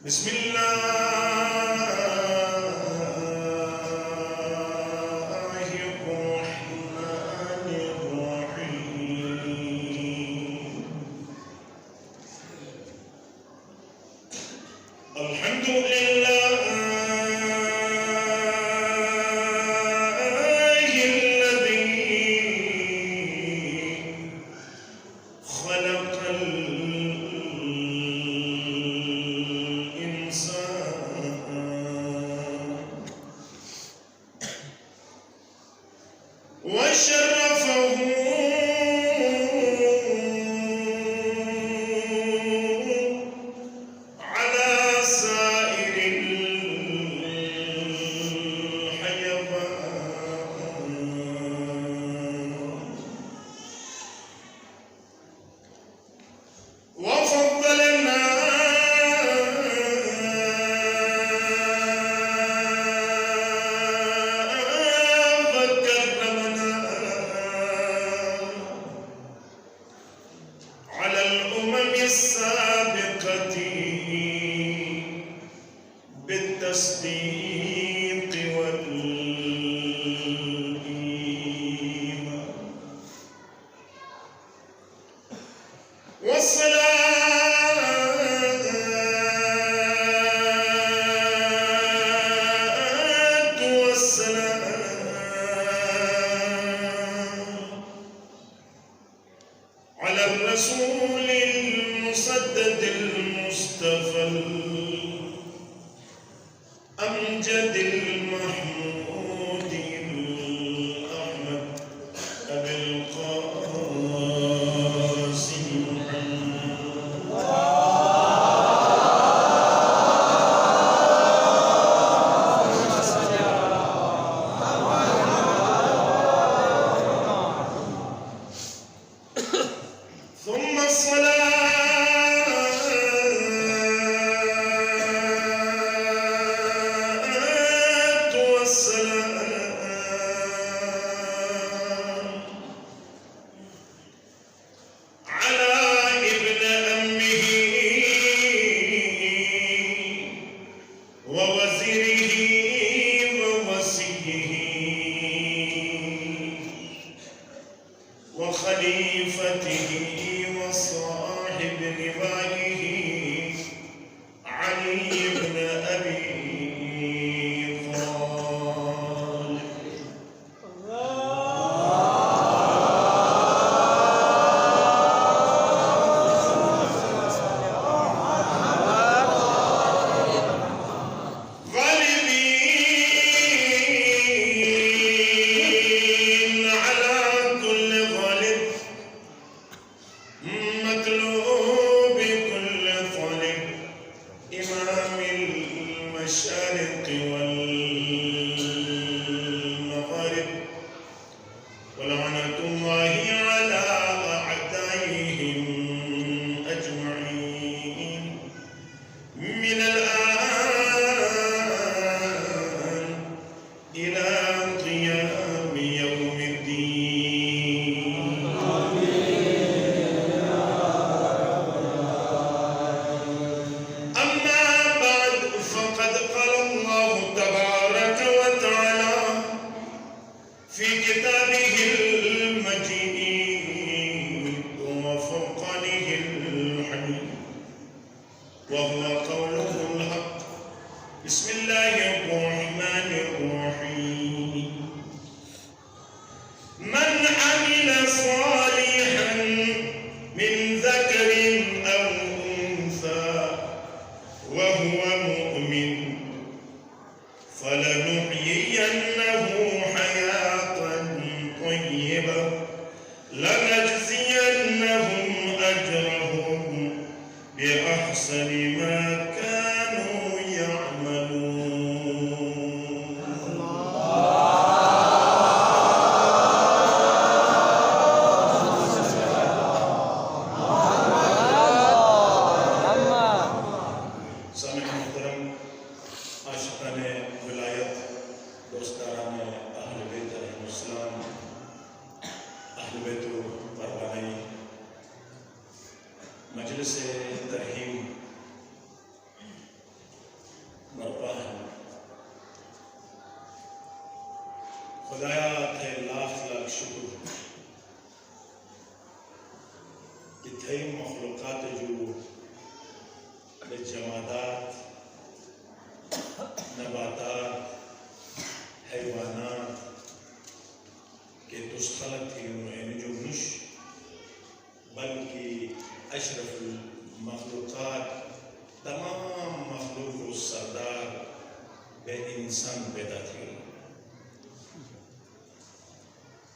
بسم الله الرحمن الرحيم. الحمد لله الذي خلق وشرفه على سائر الحيوان وفضلنا السابقة بالتصديق والإيمان والصلاة والسلام على الرسول المسدد المصطفى الأمجد المحمود الأحمد أبي القاسم ثم الصلاة والسلام على ابن أمه ووزيره ووصيه وخليفته وصاحب لوائه علي بن أبي طالب. غالبين على كل غالب، مطلوب كل طالب، إمام المشارق والمغارب، ولعنة الله على أعدائهم أجمعين من الآن إلى قيام يوم الدين. أما بعد، فقد قال الله تبارك وتعالى في كتابه المجيد وفرقانه الحميد، وهو قوله الحق. بسم الله الرحمن الرحيم. من عمل صالحا من ذكر أو أنثى وهو مؤمن فلنحيينه حياة طيبة لنجزينهم أجرهم بأحسن ما كانوا يعملون. سامعين محترم، عاشقان ولایت، دوستان اهل بیت علیهم السلام، اهل بیت پروانه مجلس ترحیم تھے مخلوقات جو جمادات نباتات حیوانات کے تس خلق تھی انہوں جو مش بلکہ اشرف المخلوقات تمام مخلوق و سردار بے انسان پیدا تھی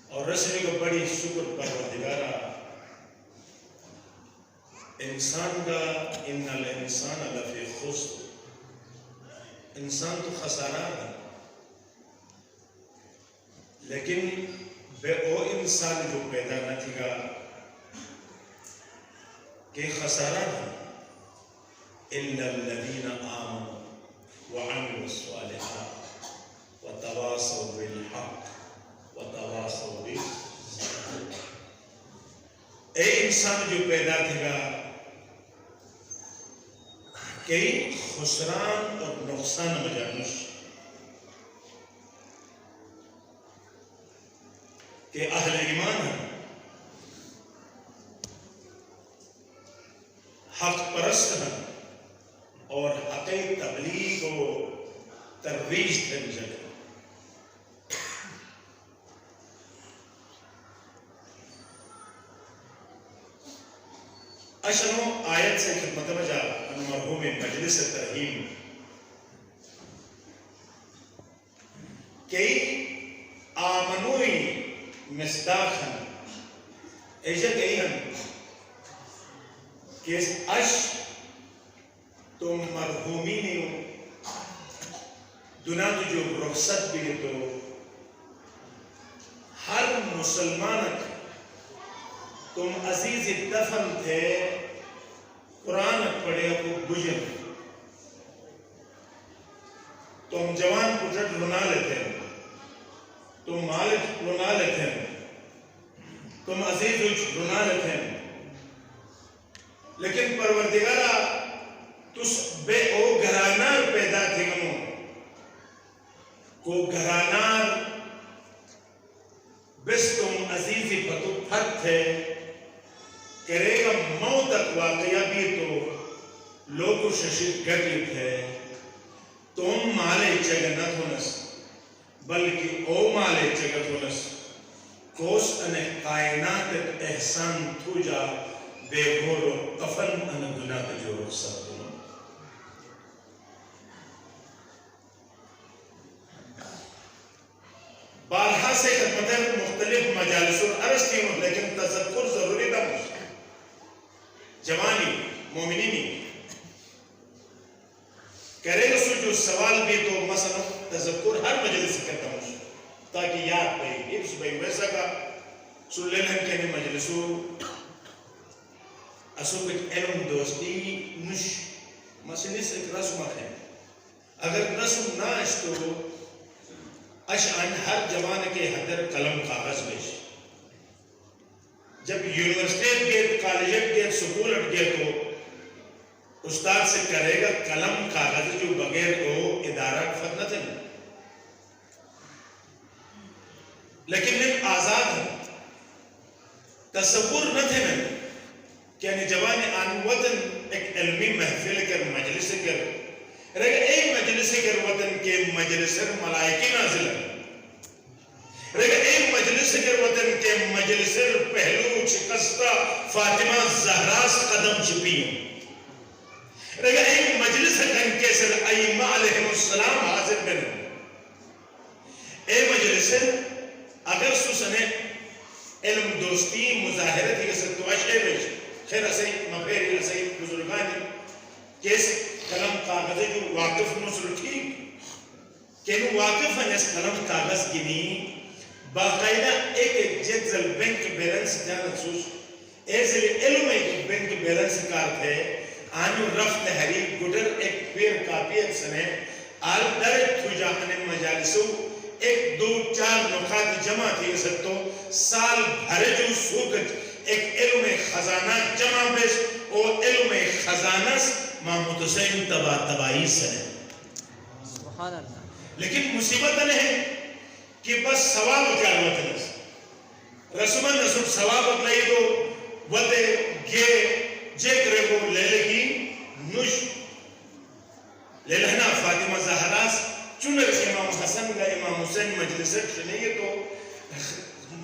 اور رسمی کو بڑی شکر پروردگارہ انسان کا ان الانسان لفی خسر انسان تو خسارہ ہے لیکن بے او انسان جو پیدا نہ تھی گا کہ خسارہ ہے اِلَّا الَّذِينَ آمَنُوا وَعَمِلُوا الصَّالِحَاتِ وَتَوَاصَوْا بِالْحَقِّ وَتَوَاصَوْا بِالصَّبْرِ اے انسان جو پیدا تھی گا کئی خسران اور نقصان مجانش کہ اہل ایمان ہیں حق پرست ہیں اور حقی تبلیغ و ترویج تھے جگہ اشنو آیت سے خدمت بجا ان مرحوم مجلس ترحیم کئی آمنوئی مصداق ہیں ایجا کئی ہیں کہ اش تم مرحومی نہیں دنیا تو جو رخصت بھی تو ہر مسلمان تم عزیز دفن تھے قرآن پڑھے کو بجن تم جوان پجٹ رنا لیتے ہیں تم مالک رنا لیتے ہیں تم عزیز رنا لیتے ہیں لیکن پروردگارہ تس بے او گھرانار پیدا تھے گنو کو گھرانار بس تم عزیزی پتو پھت تھے کرے گا موتک واقعہ بھی تو لوگو ششید گٹی تھے تم مالے چگنت ہونس بلکہ او مالے چگت ہونس کوس انہ کائنات احسان تھو جا بے گورو کفن انہ دنیا جو رخصت دنو بارہا سے خدمتیں مختلف مجالس اور عرض کی ہوں لیکن تذکر ضروری تھا مجھے جوانی مومنینی کرے گا سو جو سوال بھی تو مثلا تذکر ہر مجلس سے کرتا مجھے تاکہ یاد پہی ایک صبح ویسا کا سو لینا کہنے مجلسو اسو کچھ علم دوستی نش مسئلے سے ایک رسمت ہے اگر رسم نہ اشتو اشعن ہر جوان کے حدر قلم کاغذ بیش جب یونیورسٹیٹ گئے کالجٹ گئے سکولٹ گئے تو استاد سے کرے گا قلم کاغذ جو بغیر کو ادارہ فتنہ تھے لیکن ان آزاد ہیں تصور نہ تھے میں کہ یعنی جوان آن وطن ایک علمی محفل کر مجلس کر رہے گا ایک مجلس کر وطن کے مجلس ملائکی نازل ہے رہے گا ایک مجلس کر وطن کے مجلس پہلو چکستہ فاطمہ زہراس قدم چھپی رہے گا ایک مجلس کن کے سر ایمہ علیہ السلام حاضر بنے اے مجلس اگر سسنے علم دوستی مظاہرت یہ سر تو اشعے بیش خیر اسے مفیر اسے بزرگانی کیس قلم کاغذ جو واقف نصر ٹھیک کہ انہوں واقف ہیں اس قلم کاغذ گنی باقاعدہ ایک جگزل بینک بیلنس جانت سوش ایسے لئے علم ایک بینک بیلنس کار تھے آنیو رفت حریف گڈر ایک پیر کاپی ایک سنے آل درد تھو جاہنے مجالسو ایک دو چار نقاط جمع تھی سکتو سال بھرے جو سوکت ایک علم خزانہ جمع بیش اور علم خزانہ محمود حسین تباہی سنے سبحان اللہ لیکن مصیبت نہیں کہ بس ثواب کیا وطن ہے رسول نصب ثواب اگلائی تو وتے گے جیکرے کو لیلگی نوش لیلہنا فاطمہ زہراس چونر امام حسن کا امام حسین مجلسر شنیے تو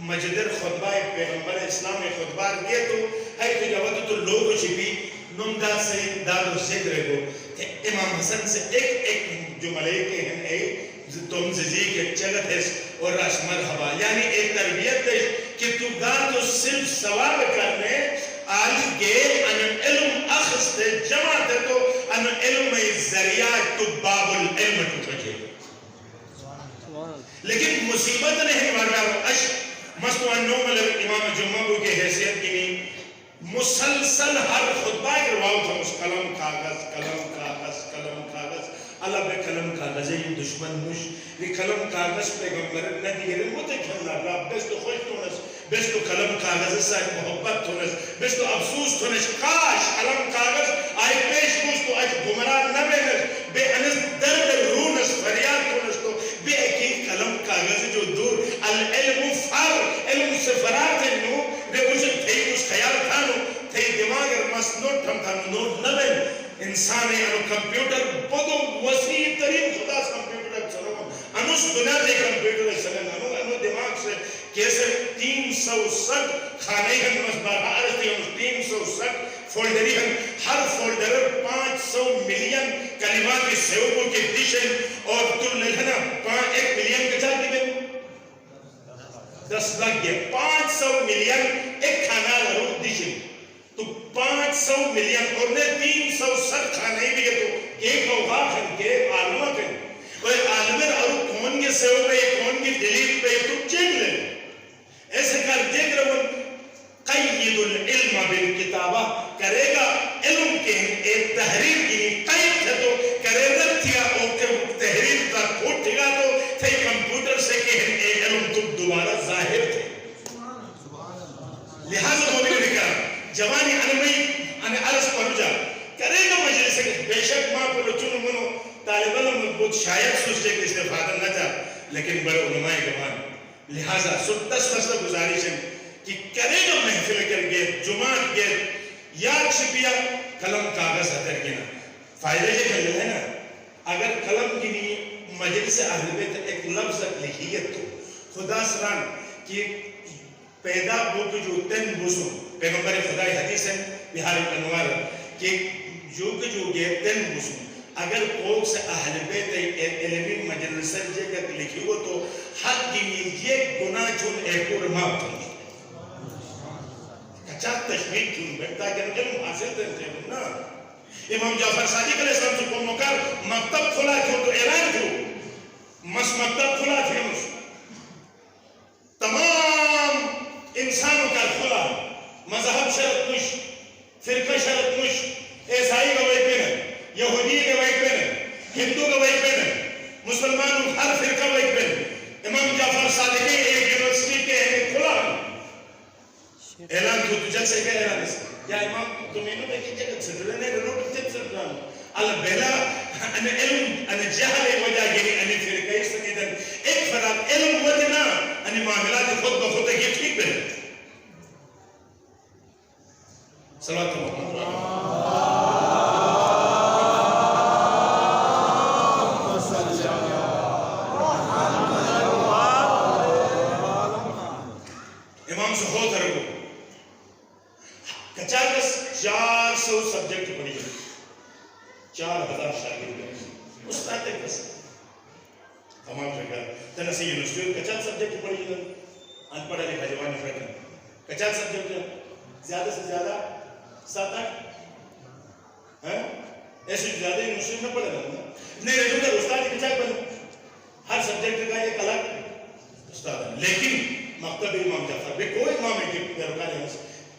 مجدر خطبہ پیغمبر اسلام خطبہ گئے تو ہے کہ جواد تو لوگو چھپی نمدہ سے داد و ذکر کو امام حسن سے ایک جملے کے ہیں تم زیزی کے چگت ہے اور راش مرحبا یعنی ایک تربیت ہے کہ تو گا تو صرف ثواب کرنے آج گے ان علم اخذتے جماعت ہے تو ان علم ذریعہ تو باب العلم تو رکھے لیکن مصیبت نہیں مارا اش مستوان نومل امام جمعہ کے حیثیت کی نہیں مسلسل ہر خطبہ کرواؤ تھا اس قلم کاغذ اللہ بے قلم کاغذ ہے یہ دشمن مش یہ قلم کاغذ پیغمبر ندی ہے مجھے کھلنا رہا بس تو خوش تونس بس تو قلم کاغذ سے محبت تونس بس تو افسوس تونس کاش قلم کاغذ آئے پیش کوس تو آج گمراہ نہ بینس بے انس درد رونس فریاد تونس تو بے ایکی قلم کاغذ جو دور العلم فر علم سے فرات ہے نو بے مجھے تھی اس خیال تھا نو تھی دماغ مس نوٹ ہم تھا نوٹ نہ بین انسان ہے انو کمپیوٹر بہت وسیع ترین خدا اس کمپیوٹر چلو انوس دنیا دے کمپیوٹر چلن انو دماغ سے کیسے 360 کھانے ہن مسبارہ عرضی ہن 360 فولڈری ہن ہر فولڈر 500 ملین کلمات کی سیوکو کی دیشن اور تو لہنا 1 ملین کچھا کی بے 10 لاکھ گیا 500 ملین ایک کھانا لرو دیشن تو 500 ملین اور نے 360 کھانے بھی گئے تو ایک اوغا کھن کے عالمہ کھن کوئی عالمین اور کون کے سیو پہ کون کی ڈیلیٹ پہ تو چیک لے ایسے کر دیکھ رہے ہیں قید العلم بالکتابہ کرے گا علم کے ایک تحریر کی قید ہے تو کرے رکھتیا اور تحریر کا کھوٹ گا تو تھے کمپیوٹر سے کہ علم تو دوبارہ ظاہر تھے لہذا وہ بھی لکھا جوانی انمی انہیں عرض پڑھ جا کرے گا مجلس بے شک ماں پر چنو منو طالب علم بہت شاید سوچے کہ استفادہ نہ تھا لیکن بڑے علماء گمان لہذا دس گزارش ہے کہ کرے گا محفل کر گئے جماعت گئے یاد شپیا قلم کاغذ حتر گنا فائدہ یہ کر ہے نا اگر قلم کی نہیں مجلس اہل بیت ایک لفظ لکھیت تو خدا سران کہ پیدا بوک جو تن بوسوں پیغمبر خدای حدیث ہے بہار الانوار کہ جو گئے تن بوسوں اگر کوک سے اہل بیت علمی مجلس جگہ لکھی ہو تو حد کی یہ گناہ چون ایکور ماپ تھا کچھا تشمیل کیوں بیٹھتا کہ علم حاصل تھے نا امام جعفر صادق علیہ السلام سے قوموں کر مکتب کھلا کیوں تو اعلان کیوں مکتب کھلا تھے تمام انسانوں کا کھلا مذہب شرط مش فرقہ شرط مش عیسائی کا وہی پہن ہے یہودی کا وہی پہن ہے ہندو کا وہی پہن ہے مسلمانوں ہر فرقہ وہی پہن ہے امام جعفر صادق ایک یونیورسٹی کے کھلا اعلان تو تجھا سے کیا اعلان ہے یا امام تمہیں نو دیکھی جگہ سے دلنے روڈ تک سے دلنے اللہ بہلا ان علم ان جہل وجہ گیری ان فرقہ سنیدن ایک فرق علم وجنا ان معاملات خود بخود یہ ٹھیک بہن صلوات محمد امام سے ہو ترگو کچاکس 400 سبجیکٹ پڑھی ہے 4000 شاگرد استاد ایک بس تمام جگہ تنسی یونیورسٹی کچاک سبجیکٹ پڑھی ہے ان پڑھا لکھا جوانی فرقن کچاک سبجیکٹ زیادہ سے زیادہ 7-8 ایسے زیادہ یونیورسٹی میں پڑھا رہا نہیں ریگولر استاد کچاک بنا ہر سبجیکٹ کا ایک الگ استاد ہے لیکن مکتب امام جعفر بے کوئی امام ہے کہ پیروکار ہے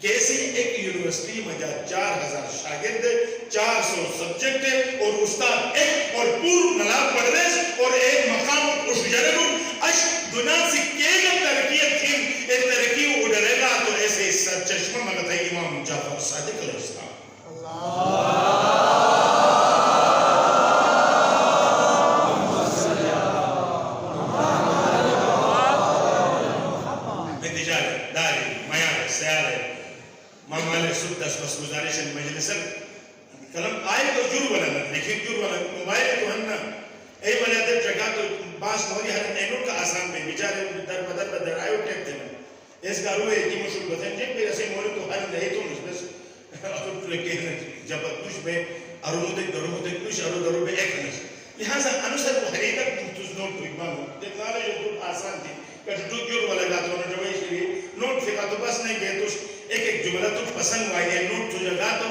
کیسی ایک یونیورسٹی میں جا 4000 شاگرد 400 سبجیکٹ اور استاد ایک اور پور نلاب پڑھ رہے اور ایک مقام اس جرگن اش دنیا سے کیگا ترقیت تھی ایک ترقی اڑے گا تو ایسے چشمہ مگتا ہے امام جعفر صادق علیہ السلام مامالے سب دس بس گزارش مجلسر کلم آئے تو جور والا لیکن جور والا موبائل تو ہن اے والا در جگہ تو باس موری ہر اینو کا آسان میں بیچارے در بدر بدر آئے ٹیپ تھے اس کا روئے کی مشکل بتن جب پہ اسے موری تو ہر رہے تو بس اگر لگے جب کچھ میں ارو دے درو دے کچھ ارو درو بے ایک نس لہذا انسر کو حقیقت تو نوٹ تو امام ٹیکنالوجی تو آسان تھی کہ تو جور والا گا تو جو ہے نوٹ فکا تو بس نہیں گئے تو ایک ایک جملہ تو پسند وائی ہے نوٹ تو جگہ تو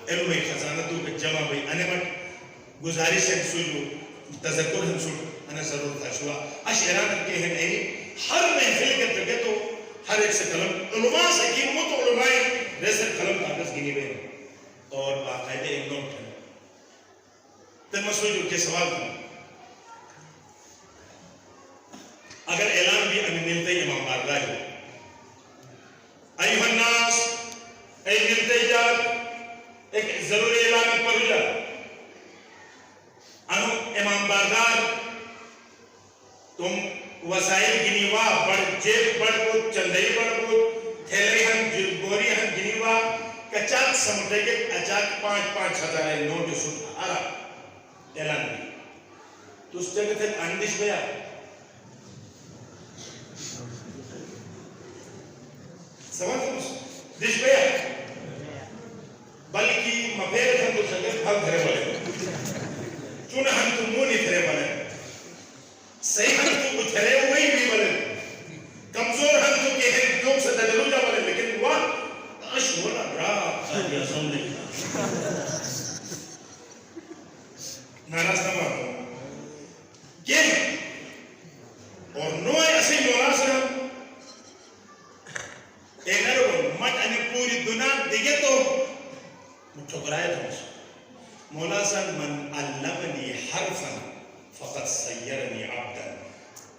علم خزانہ تو جمع بھئی انمت گزارش ہے سوجو تذکر ہم سوٹ انا ضرور تھا شوا اشعران کے ہیں نہیں ہر محفل کے ترگے تو ہر ایک سے قلم علماء سے قیمت علماء ریسر قلم کاغذ گنی بے اور باقاعدہ ایک نوٹ ہے تن مسوجو کے سوال کروں اگر اعلان بھی ہمیں ملتے ہی امام بارگاہ ہے ایوہ الناس اے ملتے جات ایک ضروری اعلان پر جا انو امام بارگاہ تم وسائل گنیوا بڑھ جیب بڑھ بود چندئی بڑھ بود تھیلے ہن بوری ہن گنیوا کچاک سمٹے کے اچاک 5,000 نوٹ سوٹ آرہ اعلان بھی تو اس جگہ تھے اندش بیا سمجھ سمجھ دش بیا بلکہ مفیر ہم تو شکر پھل دھرے والے چون ہم تو مونی دھرے والے صحیح ہم تو اتھرے ہوئی بھی والے کمزور ہم تو کہ ہیں لوگ سے تجلو جا والے لیکن وہ اشولا راہ ساجی اسم لکھا ناراض نہ بات یہ اور نوائے اسی مولا سے اینرون مٹ انہیں پوری دنیا دیگے تو ٹھکرائے تو مولا سن من علمنی حرفا فقط سیرنی عبدا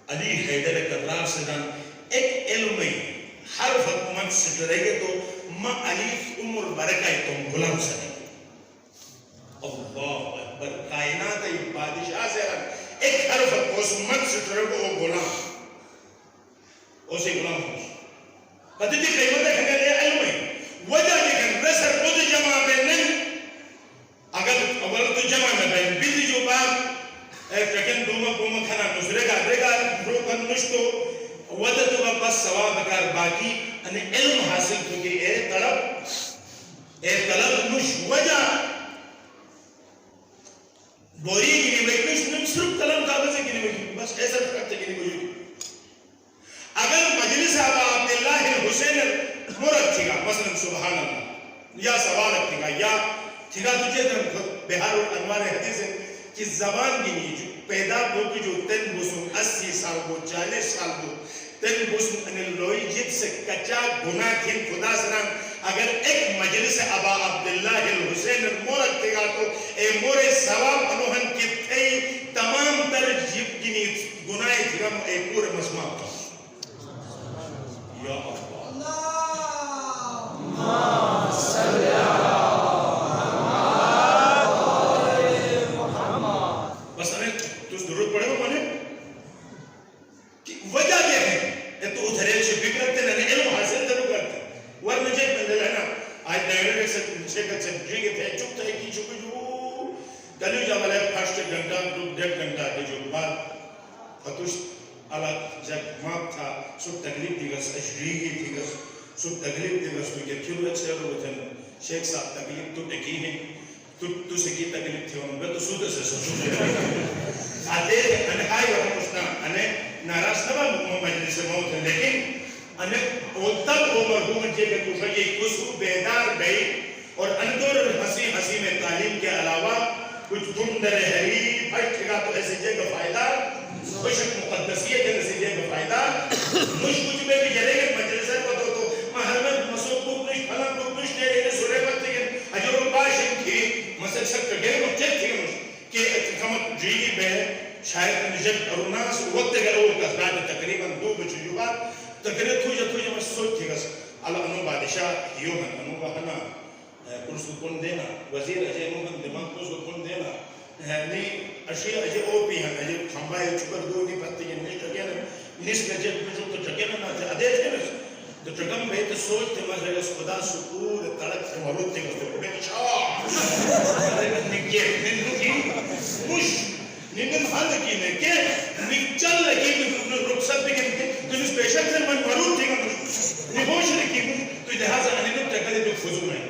علی حیدر کرار سے دن ایک علمی حرف حکومت سے رہے تو ما علیف عمر برکائی تم غلام سے اللہ اکبر کائنات ایک بادشاہ سے رکھ ایک حرف حکومت سے رہے کو غلام اسے غلام خوش قدر دی قیمت ہے کہ یہ علمی وجہ لیکن رسر خود جمع بے نہیں اگر اول تو جمع میں بے بیدی جو بات ایکن دوما کوما کھنا نسرے گا دے گا روکن نشتو وجہ تو بس ثواب اگر باقی انہیں علم حاصل تو کہ اے طلب نش وجہ بوری گنی بے نش صرف قلم کاغذ گنی بے بس ایسا کرتے گنی بے اگر مجلس آبا عبداللہ حسین مرد تھی گا مثلا سبحان اللہ یا سوالت تھی گا یا تھی گا تجھے در بہار الانوار حدیث ہے کہ زبان گنی جو پیدا ہو کی جو تن بسن 80 سال ہو 40 سال ہو تن بسن ان لوئی جب سے کچا گناہ تھین خدا سران اگر ایک مجلس آبا عبداللہ حسین مرد تھی گا تو اے مورے ثواب انوہن کی تھی تمام تر جب گنی گناہ تھی گا اے پورے مسمع کا یا اللہ اللہم صلی محمد بس انہیں تو ضرورت پڑے ہو مانے وجہ کیا ہے یہ تو ادھرے سے بگرتے ہیں علم حاصل ضرور کرتے ہیں ورنہ جائے بندے لینا آج نیوڑے سے چھے جیگے تھے چکتا ہے کی چکے جو دلیو جا والے پھاشتے گھنٹا 1.5 گھنٹا کے جو بعد فتوش اللہ جب ماپ تھا سب تکلیف دیگس اشریگی دیگس سب تکلیف دیگس تو کہ کیوں اچھے رو بتن شیخ صاحب تکلیف تو ٹکی ہے تو سکی تکلیف تھی انہوں میں تو سوتے سے سوچے آتے انہائی وقت مشنا انہیں ناراض نبا مجلس موت ہے لیکن انہیں وہ تب وہ مرحوم جے کہ کچھ یہ کسو بیدار گئی اور اندر حسی میں تعلیم کے علاوہ کچھ دم در حریب پھٹ گا تو ایسے جے کا فائدہ کچھ مقدسیت ہے نسیجے کا فائدہ کچھ میں بھی جلے گئے مجلسہ کو تو محرمت مسوق کو کچھ پھلا کو کچھ دے رہے سورے پر تھی اجر الباش کی مسئل سب کٹھے کو چیک تھی کہ اتخامت جیگی بے شاید نجد اروناس وقت گئے وہ کسرات تقریباً 2 بچے جو بات تقریب تھوجہ میں سوچ تھی گا اللہ انہوں بادشاہ ہیو ہیں انہوں کا ہنا کرس کو کن دینا وزیر اجے انہوں کا دماغ کرس کو کن دینا نہیں اشیاء اجے او پی ہیں اجے کھمبائے چکر دو نہیں پتہ یہ نہیں چکے نا نس میں جب میں جو تو چکے نا ادھے تھے نا تو چکم بیت سوچ تے مجھے اس خدا سکور تڑک سے مرود تے گا تو بیت شاہ نکے ننو کی مش ننن حال کی نکے نکچل لکی رخصت بکن تنس پیشن سے من مرود تے گا نگوش لکی تو لہذا انہوں تکلے جو فضول ہیں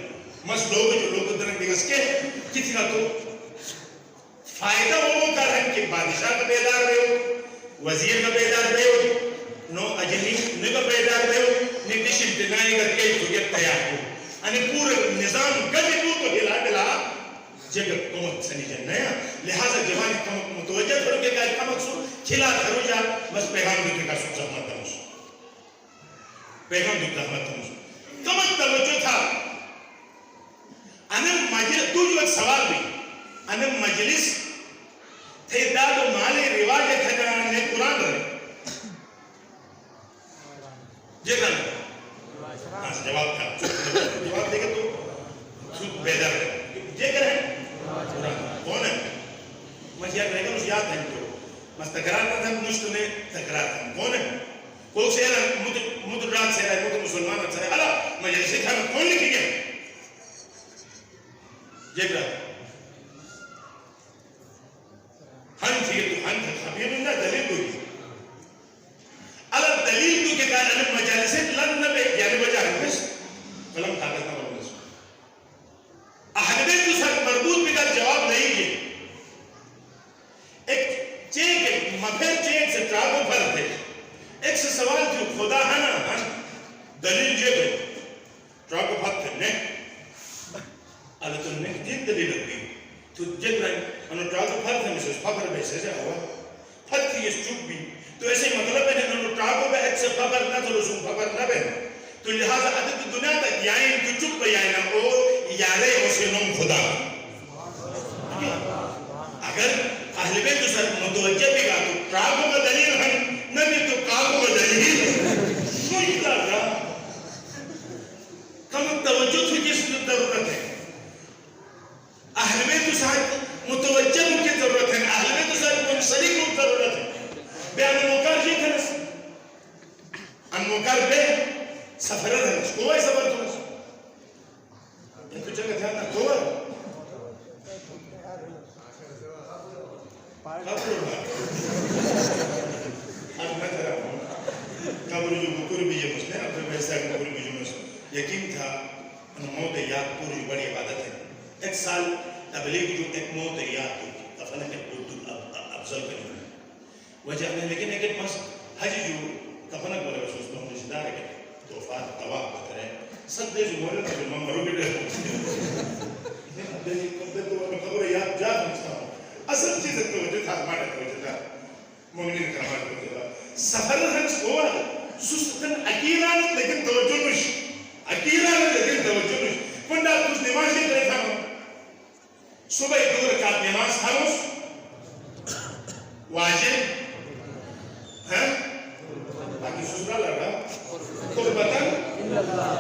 مس لوگ جو لوگ درنگ دیگس کے کسی کا تو فائدہ وہ کر رہے ہیں کہ بادشاہ کا بیدار رہے ہو وزیر کا بیدار رہے ہو نو اجلی نگا بیدار رہے ہو نتیش امتنائی کر کے جوگیت تیار ہو انہیں پورا نظام گلی کو تو ہلا دلا جگہ کمک سنی جنیا لہذا جوانی کمک متوجہ کرو کہ کئی کمک سو کھلا کرو جا بس پیغام دکھے کا سب زحمت دمس پیغام دکھے زحمت دمس کمک توجہ تھا انہیں مجلس تو جو ایک سوال بھی انہیں مجلس تھے داد و مالی رواج کھجان نے قرآن رہے جیسا نہیں جواب تھا جواب دے گا تو بیدار ہے یہ کریں کون ہے مجھے یاد رہے گا مجھے یاد نہیں تو بس تکرار نہ تھا مجھتے نے تکرار تھا کون ہے کوئی سے ہے مدرات سے ہے مدر مسلمان اکثر ہے اللہ مجھے سے کھانا کون لکھی گیا یہ کرا ہن تھی تو ہن تھا خبیر اللہ دلیل کوئی اللہ دلیل تو کہ کہا انہوں مجالسے لن نبے یعنی وجہ ہنگس قلم طاقت نہ بنگس احدے تو سر مربوط بکر جواب نہیں گئے ایک چیک مپھر چیک سے ٹراغو پر تھے ایک سے سوال جو خدا ہے نا دلیل جو گئے ٹراغو پر تھے نے اللہ تو نے جیت دلیل لگی تو جیت رہے انہوں ٹراغو پر تھے مسلس فقر بیسے سے ہوا پھر تھی اس چوک بھی تو ایسے مطلب ہے انہوں ٹراغو بے ایک سے فقر نہ تو رسوم فقر نہ بے تو لہذا عدد دنیا تک یائن تو چک پہ یائن او یارے اسے نوم خدا اگر اہل بیت تو سر متوجہ بھی گا تو ٹراغو کا دلیل ہم نبی تو کاغو کا دلیل کوئی لگا کم توجہ تھی کس ضرورت ہے اہل بیت تو سر متوجہ کی ضرورت ہے اہل بیت تو سر منسلک کی ضرورت ہے بے انموکار جی تھنس انموکار بے سفر تھنس کوئی سفر تھنس ان کو جگہ تھا نا کوئی اب میں ترہ ہوں قبر جو بکر بھی یہ مسئلہ اب تو ویسا بکر بھی جو مسئلہ یقین تھا انہوں موت یاد پوری بڑی عبادت ہے ایک سال تبلیغ جو ایک موت یاد تو کفنہ کے اردو افضل کرنے وجہ میں لیکن ایک پاس حجی جو کفنہ بولے بس اس کو ہم رشدہ رکھے توفات طواف بکرے سب دے جو مولے تھا جو میں مرو بھی رہے ہوں قبر یاد جا مجھتا ہوں اصل چیز توجہ تھا ہمارا توجہ تھا مومنین کا ہمارا توجہ تھا سفر ہنس ہوا سستن اکیران لیکن توجہ نش اکیران لیکن توجہ نش کنڈا کچھ نماز ہی کرے تھا صبح دو رکعت نماز تھا واجب ہے باقی سسرا لگا قربتاً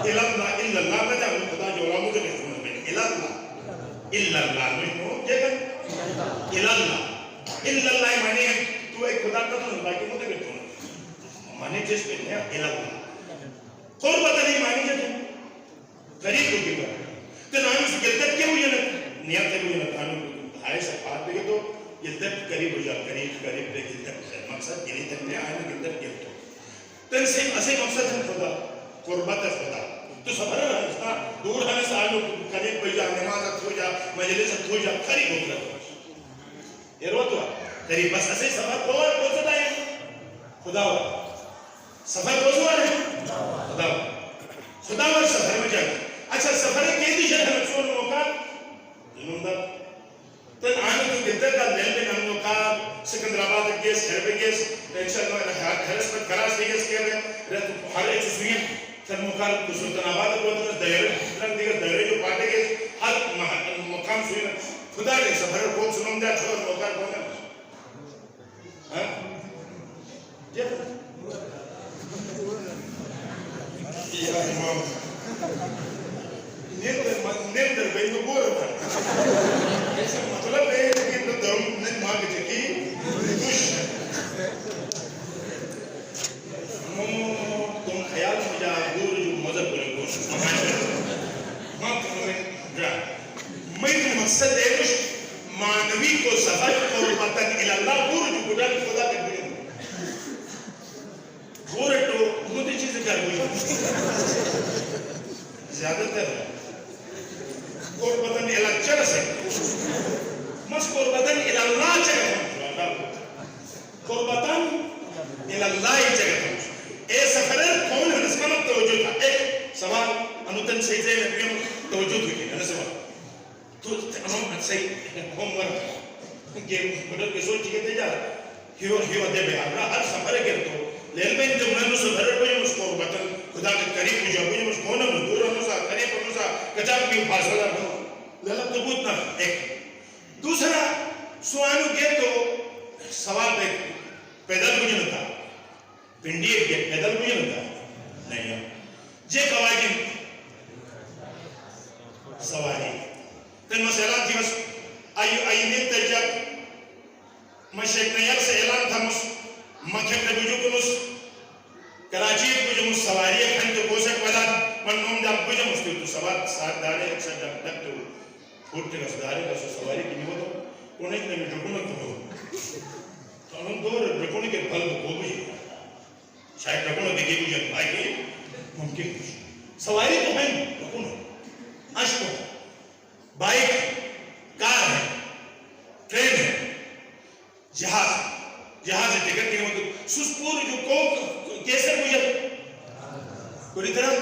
اللہ میں جاؤں خدا جو رامو کے لئے میں اللہ میں ہوں کیا کر اللہ معنی ہے تو ایک خدا کا تو باقی مجھے بیٹھو معنی جس پہ نہیں ہے اللہ قربتاً ہی معنی جب قریب کو کیوں تو نام اس گلدت کیا ہوئی ہے نیت ہے ہوئی ہے قانون ہائے سے بات دیکھے تو گلدت قریب ہو جا قریب دے گلدت مقصد یعنی تک میں آئے نا گلدت گلد ہو تو اسے مقصد ہے خدا قربت ہے خدا تو سفر ہے اس کا دور ہے سالوں قریب ہو جا نمازت ہو جا مجلست ہو جا قریب ہو جا یہ رو تو قریب بس اسے سفر کو پہنچتا ہے خدا ہوا سفر کو سوال ہے خدا ہوا خدا ہوا سفر میں جائے اچھا سفر ہے کیسی شہر ہے سوال موقع جنوندہ تن آنے تو گدر کا لیل میں نمو کا سکندر آباد گیس ہر پہ گیس ٹینشن میں خرس پر خراس پہ گیس کیا رہے ہر ایک سوئی تن مقال سلطان آباد کو رنگ دیگر دائرے جو پاٹے گیس ہر مقام سوئی خدا نے سفر کو سنم جا چھوڑ موقع کون ہے یا امام نیندر بھئی تو گور ہوتا ہے مطلب ہے کہ تو درم نے مانگ چکی خوش تم خیال ہو جا مقصد ایش مانوی کو سفر قربتاً الاللہ پور جو گدان خدا کے بجن پورے تو مجھے چیزیں کر بجن زیادہ تر قربتاً الاللہ چل سکتے مس قربتاً الاللہ چکتا ہوں قربتاً الاللہ چکتا ہوں اے سفرر کون ہے نسکہ مت توجہ تھا ایک سوال انوتن سیزے میں بھی توجہ ہوئی ہے سوال تو انہوں صحیح ہوم ورک کہ مدد کے سوچ چکے جا ہیو دے بے آگرہ ہر سفرے کر تو لیل میں جب میں نے سفرر بجے اس کو وطن خدا کے قریب مجھے بجے اس کو نہ دور انوسا قریب انوسا کچاک بھی فاصلہ ہو لیلہ تبوت نہ ایک دوسرا سوانو کے تو سوال پہ پیدل مجھے نہ تھا پنڈی ایک پیدل مجھے نہ تھا نہیں جے قواجن سواری تن مسئلہ تھی بس آئینی تجاب مشیق نیار سے اعلان تھا مس مکھم نے بجو کنس کراچی بجو مس سواری کھن تو کوسک والا من نوم جاب بجو مس تو سوار ساتھ دارے ایک ساتھ جب تک تو پھوٹتے گا سدارے گا سواری کی نہیں ہوتا انہیں اتنے میں رکونا تو تو انہوں دور رکونے کے پھل کو بجے شاید رکونا دیکھے بجے بھائی کے ممکن کچھ سواری تو ہے رکونا عشق بائک کار ہے ٹرین ہے جہاز ٹکٹ کے مطلب سسپور جو کوک کیسر مجھے کوئی طرح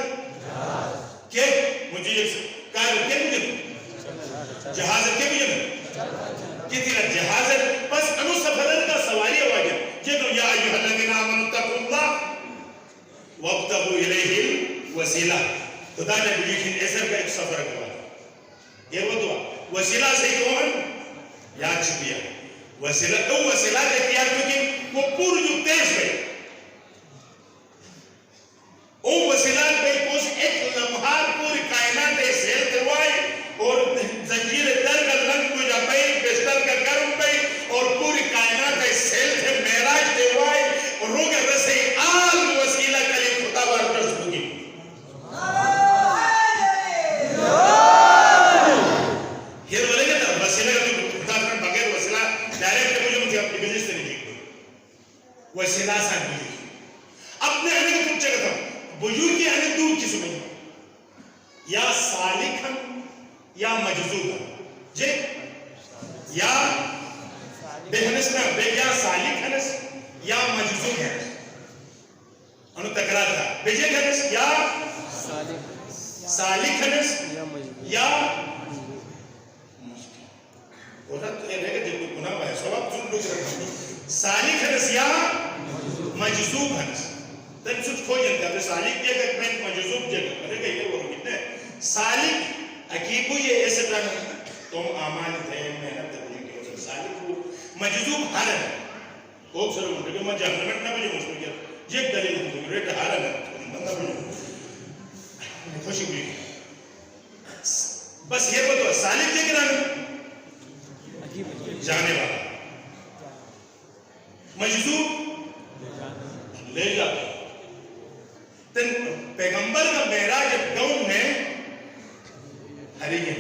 کہ مجھے کار کے مجھے جہاز کے مجھے کسی طرح جہاز بس انو سفرر کا سواری آواز ہے جنہوں یا ایوہ الذین آمنوا اتقوا اللہ وابتغوا الیہ الوسیلہ خدا نے بلیکن ایسر کا ایک سفر کروا یہ وہ دعا وسیلہ سے کون یاد چھپیا وسیلہ تو وسیلہ کا اختیار کیونکہ وہ پور جو تیز ہے او وسیلہ پہ کچھ ایک لمحات پوری کائنات سیل کروائے اور زنجیر در کا لنگ کو جا پئی بستر کا گرم پئی اور پوری کائنات سیل سے معراج کروائے اور روگ رسی آل وسیلہ کا لئے خدا بارترس ہوگی وسیلہ سان بجو اپنے آنے کا تم چکتا ہوں بجو کی آنے دور کی سمجھو یا سالک ہم یا مجذوب ہم جے یا بہنس نا بے یا سالک ہنس یا مجذوب ہنس انہوں تقرار تھا بیجے ہنس یا سالک ہنس یا ہوتا تو یہ رہے گا جب کوئی گناہ ہے سواب سن لوگ رکھا سالک ہنس یا مجذوب ہنس تن سچ کھو جنتا ہے سالک جگہ میں مجذوب جگہ مجھے کہی ہے وہ کتنے سالک حقیقو یہ ایسے طرح تم آمان تھے محنت تبجی کی ہوتا سالک کو مجذوب ہر ہے خوب سر ہوتا کہ میں جہنمت نہ بجھے مجھے کیا جیک دلیل ہوں تو ریٹ ہر ہے بندہ بجھے خوشی ہوئی بس یہ بتو سالک جگہ رہا جانے والا مجذوب لے جاتا تن پیغمبر کا معراج گون میں ہری ہے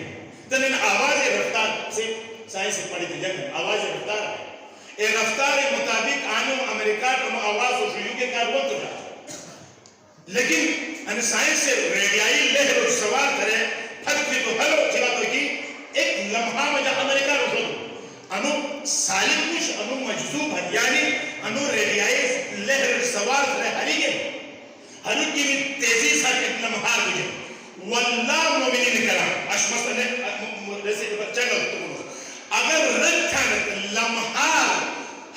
تن ان آواز رفتار سے سائنس پڑھی تھی جگہ آواز رفتار ہے اے رفتار مطابق آنو امریکہ کو آواز و شیوع کے کار وقت رہا لیکن ان سائنس سے ریڈیائی لہر اور سوار کرے پھر بھی تو ہلو چلا تو کی ایک لمحہ مجھا امریکہ رکھو انو سالک مش انو مجذوب ہے یعنی انو ریڈیائی لہر سوار کرے ہری گئے ہر کی بھی تیزی سا اتنا مہار بجے واللہ مومنین کرام اشمست نے جیسے چگل اگر رکھن لمحار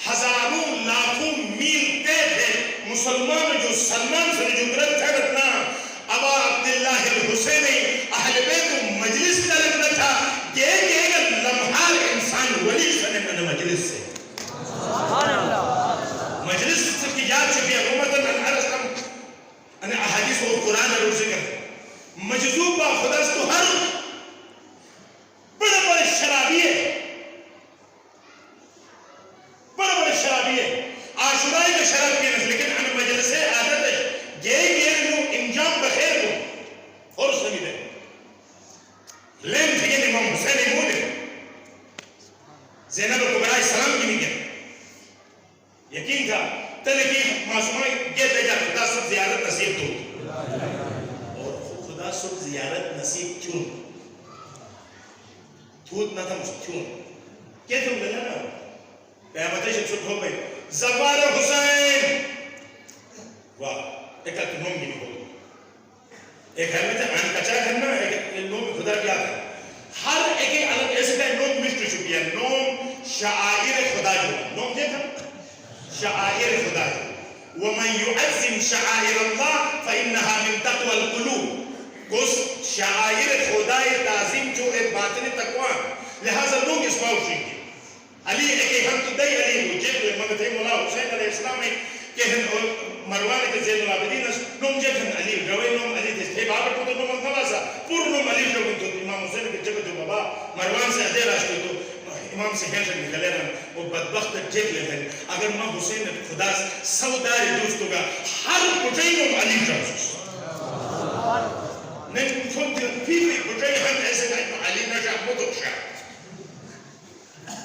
ہزاروں لاکھوں میل تیز ہے مسلمان جو سلمان سے جو رکھن اتنا ابا عبداللہ الحسینی اہل بیت مجلس کا رکھنا تھا کہ ایک لمحار انسان ولی سنے میں مجلس سے مجلس کی یاد سے بھی حکومت انہیں احادیث اور قرآن اور ذکر مجذوب با خدا تو ہر بڑے بڑے شرابی ہے عاشورائی کا شراب کی نسل لیکن ہمیں مجلس عادت ہے یہ نو انجام بخیر ہو اور سمید ہے لین تھی امام حسین امون ہے زینب کبرا سلام کی نہیں کیا یقین تھا تل کی معصومہ یہ دے جا خدا سب زیارت نصیب تو اور خدا سب زیارت نصیب کیوں تھوت نہ تھا مجھے کیوں کیا تم ملا نا قیامت شب سب ہو گئی زفار حسین واہ ایک نوم کی نہیں ہوگی ایک ہے میں آن کچا کرنا ایک نوم خدا کیا تھا ہر ایک الگ ایسے کا نوم مشت چکی ہے نوم شعائر خدا جو نوم کیا تھا شعائر خدا جو وَمَنْ يُعَزِّمْ شَعَائِرَ اللَّهِ فَإِنَّهَا مِنْ تَقْوَى الْقُلُوبِ اس شعائر خدا تعظیم جو ایک باطنی تقوی لہذا لوگ اس بات اٹھیں گے علی ایک ہم تو دئی علی ہو جب مگتے مولا حسین علیہ السلام میں کہ مروان کے زین العابدین نوم جگن علی روی نوم علی تھے بابر کو تو نوم نوازا پور نوم علی جو تو امام حسین کے جگہ جو بابا مروان سے ادھے راشتے تو امام سے ہیشن نکلے رہا وہ بدبخت جیب لے گئے اگر ماں حسین خدا سوداری دوستوں کا ہر کٹائی نوم علی جاؤ نہیں خود پھر کٹائی ہم ایسے کہتے علی نشا مدک شاہ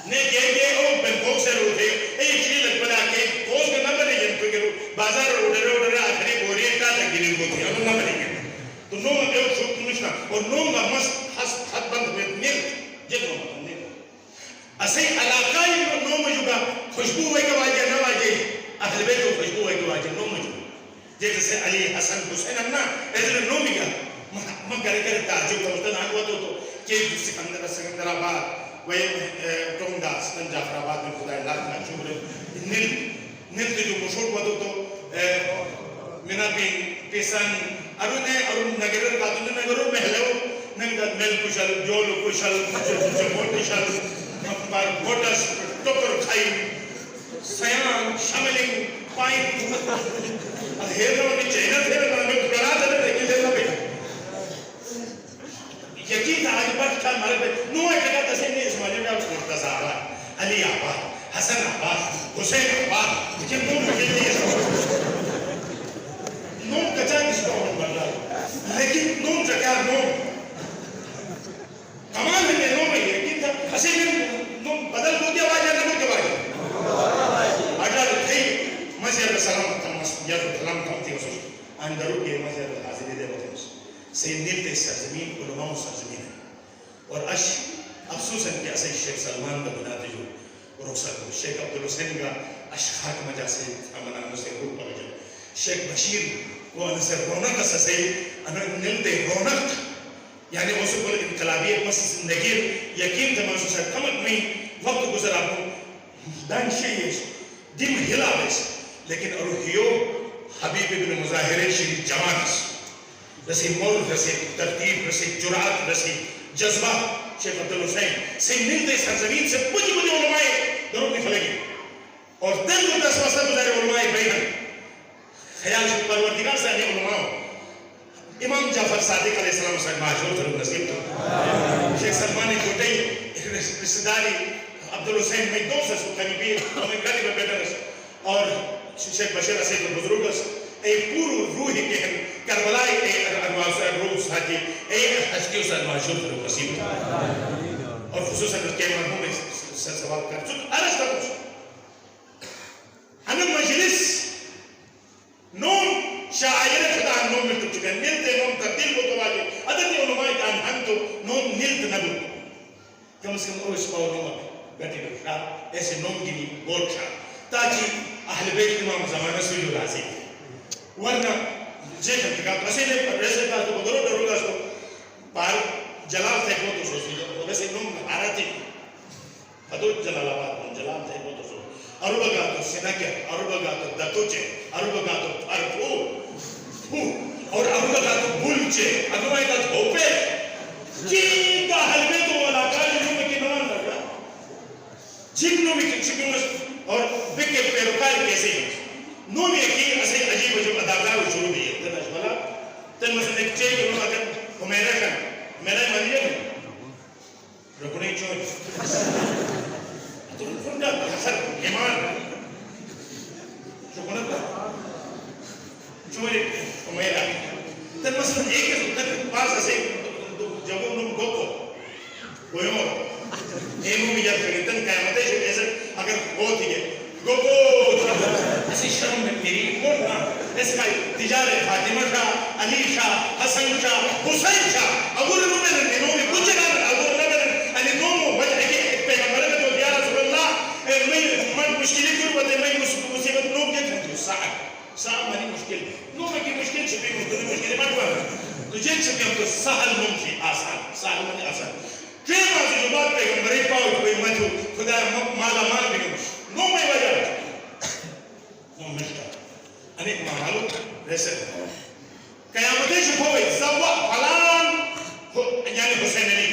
نے گئے او بنکوک سے روٹے ایک شیلت بنا کے کوس کے نہ بنے جن کو بازار روڑے آخری بوری کا تگیلی ہوتی ہے نہ بنے گئے تو نوم دیو شوک نشنا اور نوم کا مست حد بند ہوئے نیل جب نوم بندے اسے علاقائی نوم جگہ خوشبو ہوئے کے واجہ نہ واجہ اہل بیت کو خوشبو ہوئے کے واجہ نوم جگہ جیسے علی حسن حسین امنا ایسے نومی گا مگر کرے تعجب کا مستن آنگوا تو کہ سکندر آباد وہ ٹونگا سکن جعفر آباد میں خدا اللہ کا شکر نیل کے جو مشہور ہوا تو مینا پیسان ارنے نگرر کا تو نگرر محلو نگرر مل کشل جول کشل جموٹ کشل گوٹس ٹوکر کھائی سیان شاملنگ پائن ہیرنا میں چہنہ تھے میں کھڑا تھا لیکن دیکھنا بھی یقین آج بات کھا مارے پہ نو ایک جگہ تسے نے اس مجھے میں مرتضی آباد علی آباد حسن آباد حسین آباد لیکن نو مجھے نہیں نو کچا کس کا ہوں بن رہا لیکن نو جگہ نو کمال ہے نو میں یقین تھا حسین نو بدل ہو گیا واجہ نمو کے واجہ اجال تھی مزید سلام تمام یا تو سلام تمام تھی اسے اندرو کے مزید حاضری دے بہت سیدنیل تے سرزمین علماء سرزمین ہے اور افسوس ہے کہ اسے شیخ سلمان کا بناتے جو رخصت ہو شیخ عبدالحسین کا اشخاق مجا سے امن آنو سے روح پر جا شیخ بشیر وہ انہ سے رونق سسے انہ نلتے رونق یعنی وہ سے بول انقلابیت مس زندگی یقین تمام سے کمک میں وقت گزر آپ دان شیئیش دم ہلا بیس لیکن اروحیو حبیب ابن مظاہر شریف جوانس رسی مول رسی ترتیب رسی جرات رسی جذبہ شیخ عبدالحسین سے ملتے سرزمین سے بڑی علماء درود نکلے گی اور دن کو 10 وسط گزارے علماء بیہن خیال شد پروردگار سے آنے علماء امام جعفر صادق علیہ السلام سے معجور ضرور نصیب تو شیخ سلمانی کوٹئی رشتہ داری عبدالحسین میں دو سے قریبی ہمیں گلی میں بیٹھا رہا اور شیخ بشیر اسید بزرگ اے پورو روحی کے ہم کربلائی اے انواز روح ساتھی اے حجکی اسے معجور ضرور نصیب تو اور خصوصاً کے مرحوم میں سوال کر چکا عرض کا کچھ ہمیں مجلس نوم شاعر خدا نوم میں چکے ملتے نوم تبدیل کو تو آگے عدد علماء کان ہم تو نوم ملت نبو کم از کم اس کو نوم گٹی بکھا ایسے نوم کی گوٹ شاہ تاکہ اہل بیت امام زمانہ سے جو راضی ورنہ جے کہا تو اسے نے ایسے کہا تو بدرو ڈرو گا تو پار جلال تھے کو تو سوچی جو ویسے نوم آرہ تھی حدود جلال آباد جلال تھے کو تو سوچی اربگا تو سنکر اربگا تو دتوچے اربگا تو پھرپو اور اربگا تو بلچے اگوائی کا دھوپے کی کا حلبے تو علاقہ جو میں کی نوان لگ رہا جنوں میں کچھوں اور بکے پیروکار کیسے ہیں نومی کی اسے عجیب جو ادابلہ شروع بھی ہے تن اشبالا تن مثلا ایک چیئے کہ انہوں اگر ہمیرہ کن میرا مانیے نہیں رکھنے چوئے تو فردا حسن ایمان شکونت کا چوئے ہمیرہ تن مثلا ایک ہے تن پاس اسے جب انہوں گوکو کوئی اور اینو بھی جب فریتن قیامت ہے ایسے اگر ہوت ہی ہے گو ایسی شرم میں میری کون نا اس کا تجار فاطمہ شاہ علی شاہ حسن شاہ حسین شاہ ابو رمضان نینو میں کچھ نہ ابو رمضان علی نومو وجہ کہ پیغمبر میں تو یا رسول اللہ میں مشکلی کیوں بتے میں مصیبت نو کے کھنجو صاحب مانی مشکل نو میں کی مشکل چھپی مشکل مانگوا تجھے چھپی ہم تو سہل ممشی آسان سہل مانی آسان کیا بات جو بات پیغمبری پاؤ کوئی مجھو خدا مالا مال بھی نو میں وجہ نو مشکل انیک معلوم رسل قیامتی شکو ہوئی زوا فلان یعنی حسین علی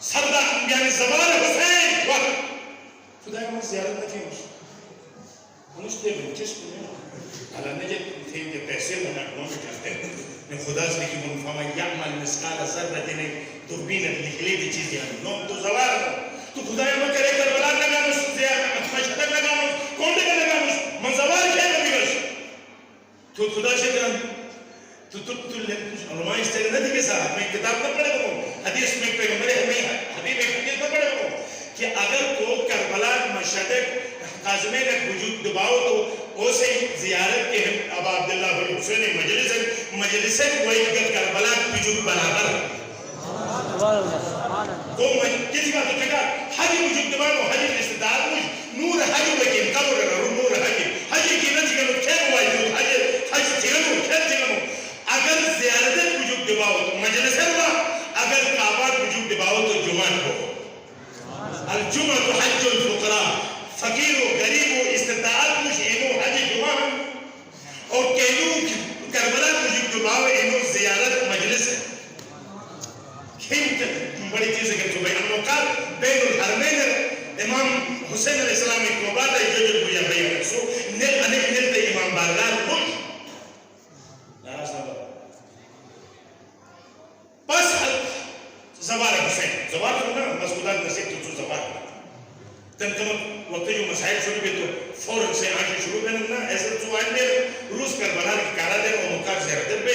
سردار یعنی زبان حسین وقت خدا ہمیں زیارت نہ کی انشتے بنچس کنی اللہ نے جب تھے کہ پیسے ہونا اکنوں میں کرتے ہیں خدا سے لکھی منفاما یعمل مسکال ذرت نے دوربینت لکھلی دی چیز یعنی نو تو زوار تو خدا ہمیں کرے کربلا لگا مشتر لگا کونڈے کا لگا من زوار کیا نبی گرش تو خدا سے کرن تو علماء اس طرح نہ دیکھے صاحب میں کتاب نہ پڑھے گا حدیث میں پیغمبر ہمیں حبیب حدیث نہ پڑھے گا کہ اگر کو کربلا مشتر قاظمین ایک وجود دباؤ تو اسے زیارت کے اب عبداللہ بن حسین مجلس کوئی اگر کربلا وجود برابر کو کسی کا تو چکا حجی وجود دباؤ حجی استدار مجھ نور حجی وکیم قبر کرو نور حجی کی نچ کرو کھیل ہوا ہے حج تھیگنو کھیل تھیگنو اگر زیارت وجود دباؤ تو مجلس ہوا اگر کعبہ وجود دباؤ تو جمعہ کو الجمعہ تو حج الفقراء فقیر و غریب و استطاعت مجھ اینو حج جمعہ اور کینو کربلا مجھے جمعہ اینو زیارت مجلس ہے کھنٹ بڑی چیز ہے کہ تو بین المقال بین الحرمین امام حسین علیہ السلام ایک مباد ہے جو جو بیا بیا رکسو نل انک نلتے امام بارگار خوش ناراض نہ پس زوار حسین زوار کرنا مسعودات نصیب تو زوار تنکمت وقت جو مسائل شروع بھی تو فوراں سے آنکھیں شروع بھی نہ ایسا تو آئین دے روس کربلا کی کارا دے وہ مکار زیارت بے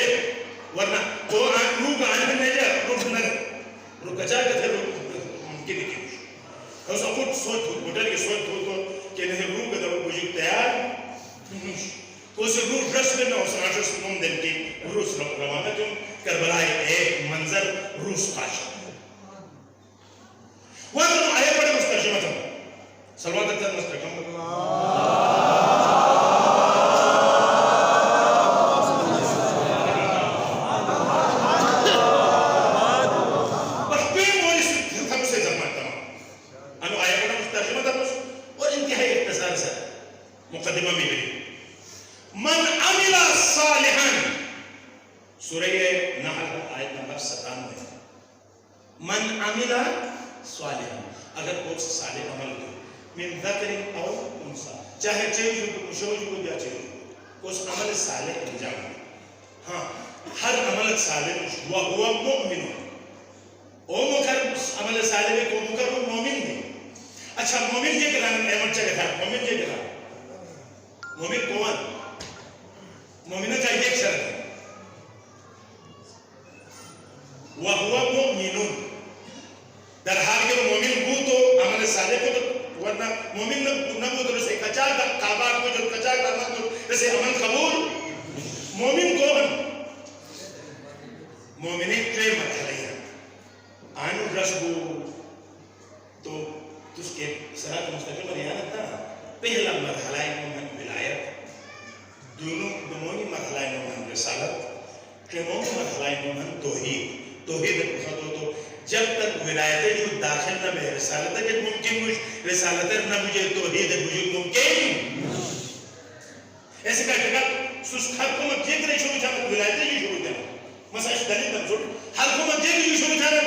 ورنہ تو روح آنکھ نہیں جا روح نہ روح کچا کے تھے ممکن ہی کی اس اپنے سوچ ہوٹل کی سوچ ہو کہ نہیں روح کا وجود تیار اس روح رس میں اس آنکھ سے نوم دن کی روس روانہ جو کربلا ایک منظر روس کاشا وقت آئے پڑے مسترجمہ تھا صلوات اللہ مستقیم بس پین مولی تھا اسے زمان تمام انو آیا پڑا مسترجمہ تھا اور انتہائی اختصار سے مقدمہ میں گئی من عمل صالحا سورہ نحل آیت نمبر 97 من عمل صالحا اگر کوئی صالح عمل کرے من ذکر او انسا چاہے چیز مشوج کو یا چیز کو اس عمل صالح انجام ہے ہاں ہر عمل صالح وہ مؤمن او مکر عمل صالح میں کو مکر مومن ہے اچھا مومن یہ کہنا احمد چاہے تھا مومن یہ کہنا مومن کون مومنہ کا ایک شرط ہے وَهُوَ مُؤْمِنٌ در حال کے وہ مومن ہو تو عمل صالح کو تو ورنہ مومن نہ ہو تو اسے کچا کعبہ کو جو کچا کرنا تو اسے عمل قبول مومن کون مومنی کے مرحلہ ہے آنو رسبو تو اس کے صراط مستقیم پر یاد تھا پہلا مرحلہ مومن ولایت دونوں مرحلہ مومن رسالت تیموں مرحلہ مومن توحید تو جب تک ولایت جو داخل نہ بے رسالت ہے کہ ممکن مجھ رسالت نہ مجھے توحید وجود ممکن ایسے کہا کہ سوس ہر کو مت یہ کرے شروع جانا ولایت جو شروع جانا مساج دلیل نہ چھوڑ ہر کو مت یہ شروع جانا